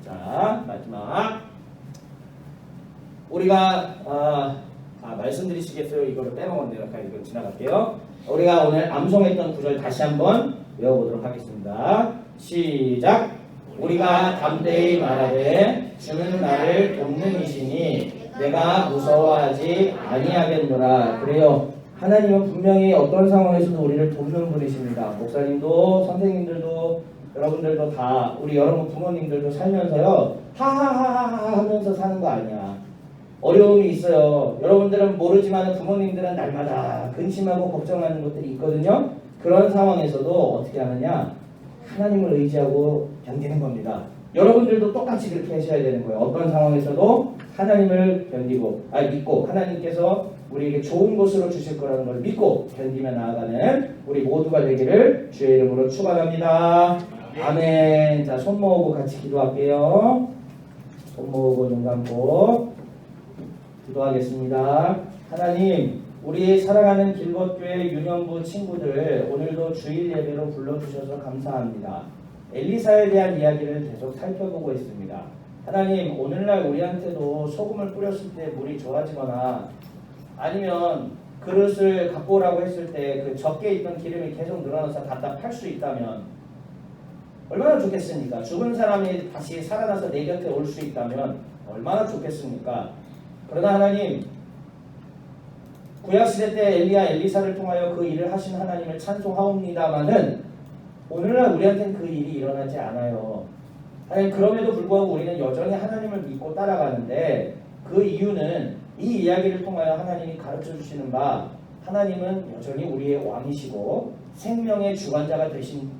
자 마지막 우리가 말씀드리시겠어요? 이거를 빼먹었네요. 이거 지나갈게요. 우리가 오늘 암송했던 구절 다시 한번 외워보도록 하겠습니다. 시작. 우리가 담대히 말하되 주는 나를 돕는 이시니 내가 무서워하지 아니하겠노라. 그래요. 하나님은 분명히 어떤 상황에서도 우리를 돕는 분이십니다. 목사님도 선생님들도 여러분들도 다 우리 여러분 부모님들도 살면서요 하하하하 하면서 사는 거 아니야. 어려움이 있어요. 여러분들은 모르지만 부모님들은 날마다 근심하고 걱정하는 것들이 있거든요. 그런 상황에서도 어떻게 하느냐? 하나님을 의지하고 견디는 겁니다. 여러분들도 똑같이 그렇게 하셔야 되는 거예요. 어떤 상황에서도 하나님을 믿고 하나님께서 우리에게 좋은 것으로 주실 거라는 걸 믿고 견디며 나아가는 우리 모두가 되기를 주의 이름으로 축원합니다. 아멘. 자, 손 모으고 같이 기도할게요. 손 모으고 눈 감고 기도하겠습니다. 하나님, 우리 사랑하는 길벗교회 유년부 친구들 오늘도 주일 예배로 불러주셔서 감사합니다. 엘리사에 대한 이야기를 계속 살펴보고 있습니다. 하나님, 오늘날 우리한테도 소금을 뿌렸을 때 물이 좋아지거나 아니면 그릇을 갖고 오라고 했을 때 그 적게 있던 기름이 계속 늘어나서 갖다 팔 수 있다면 얼마나 좋겠습니까? 죽은 사람이 다시 살아나서 내 곁에 올 수 있다면 얼마나 좋겠습니까? 그러나 하나님, 구약시대 때 엘리야 엘리사를 통하여 그 일을 하신 하나님을 찬송하옵니다마는 오늘날 우리한테는 그 일이 일어나지 않아요. 하나님, 그럼에도 불구하고 우리는 여전히 하나님을 믿고 따라가는데 그 이유는 이 이야기를 통하여 하나님이 가르쳐 주시는 바 하나님은 여전히 우리의 왕이시고 생명의 주관자가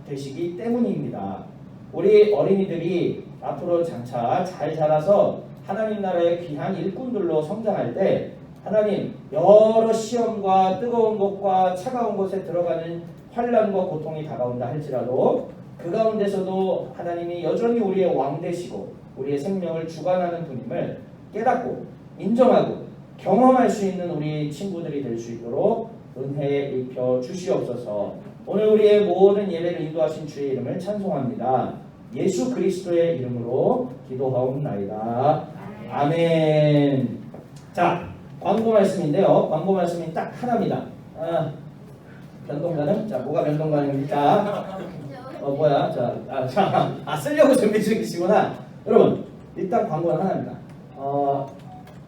되시기 때문입니다. 우리 어린이들이 앞으로 장차 잘 자라서 하나님 나라의 귀한 일꾼들로 성장할 때 하나님, 여러 시험과 뜨거운 것과 차가운 것에 들어가는 환난과 고통이 다가온다 할지라도 그 가운데서도 하나님이 여전히 우리의 왕 되시고 우리의 생명을 주관하는 분임을 깨닫고 인정하고 경험할 수 있는 우리 친구들이 될 수 있도록 은혜 입혀 주시옵소서. 오늘 우리의 모든 예배를 인도하신 주의 이름을 찬송합니다. 예수 그리스도의 이름으로 기도하옵나이다. 아멘. 자, 광고 말씀인데요. 광고 말씀이 딱 하나입니다. 변동가는? 자, 뭐가 변동가입니까? 뭐야? 쓰려고 준비 중이시구나. 여러분, 일단 광고는 하나입니다.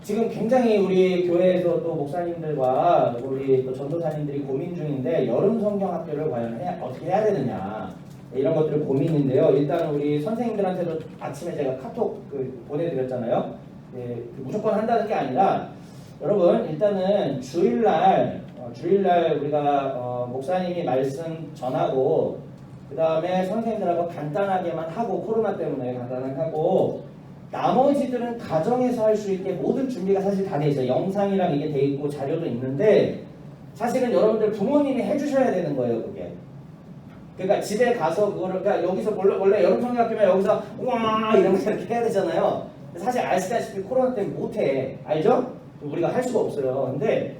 지금 굉장히 우리 교회에서 또 목사님들과 우리 또 전도사님들이 고민 중인데 여름 성경 학교를 과연 어떻게 해야 되느냐 이런 것들을 고민인데요. 일단 우리 선생님들한테도 아침에 제가 카톡 보내드렸잖아요. 무조건 한다는 게 아니라 여러분 일단은 주일날 우리가 목사님이 말씀 전하고 그 다음에 선생님들하고 간단하게만 하고 코로나 때문에 간단하게 하고 나머지들은 가정에서 할 수 있게 모든 준비가 사실 다 돼 있어요. 영상이랑 이게 돼 있고 자료도 있는데 사실은 여러분들 부모님이 해주셔야 되는 거예요, 그게. 그러니까 집에 가서 그거를 그러니까 여기서 원래 여름 성경학교면 여기서 우와 이러면서 이렇게 해야 되잖아요. 사실 아시다시피 코로나 때문에 못해, 알죠? 우리가 할 수가 없어요. 근데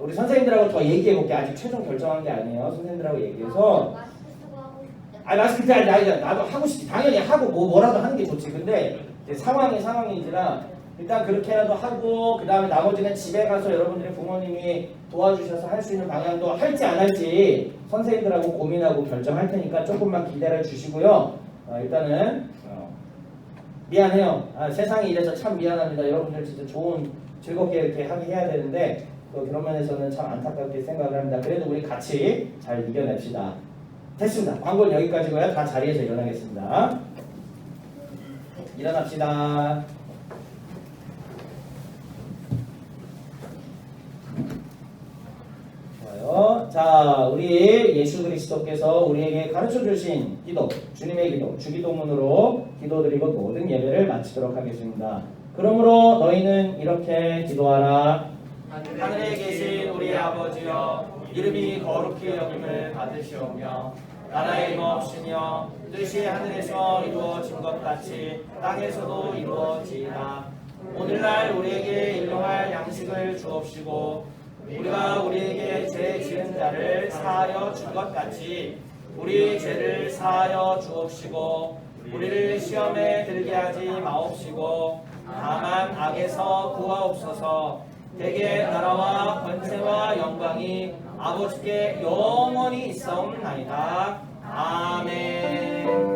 우리 선생님들하고 더 얘기해 볼게. 아직 최종 결정한 게 아니에요. 선생님들하고 얘기해서. 마스크 나도 하고 싶지. 당연히 하고 뭐라도 하는 게 좋지. 근데 상황인지라 일단 그렇게라도 하고 그 다음에 나머지는 집에 가서 여러분들의 부모님이 도와주셔서 할 수 있는 방향도 할지 안 할지 선생님들하고 고민하고 결정할 테니까 조금만 기다려 주시고요. 일단은 미안해요. 세상이 이래서 참 미안합니다. 여러분들 진짜 즐겁게 이렇게 하게 해야 되는데 그런 면에서는 참 안타깝게 생각을 합니다. 그래도 우리 같이 잘 이겨냅시다. 됐습니다. 광고는 여기까지고요. 다 자리에서 일어나겠습니다. 일어납시다. 좋아요. 자, 우리 예수 그리스도께서 우리에게 가르쳐 주신 기도, 주님의 기도, 주기도문으로 기도드리고 모든 예배를 마치도록 하겠습니다. 그러므로 너희는 이렇게 기도하라. 하늘에 계신 우리 아버지여, 이름이 거룩히 여김을 받으시오며 나라의 임없으며 뜻이 하늘에서 이루어진 것 같이 땅에서도 이루어지이다. 오늘날 우리에게 일용할 양식을 주옵시고 우리가 우리에게 죄 지은 자를 사하여 준 것 같이 우리 죄를 사하여 주옵시고 우리를 시험에 들게 하지 마옵시고 다만 악에서 구하옵소서. 대개 나라와 권세와 영광이 아버지께 영원히 있사옵나이다. 아멘.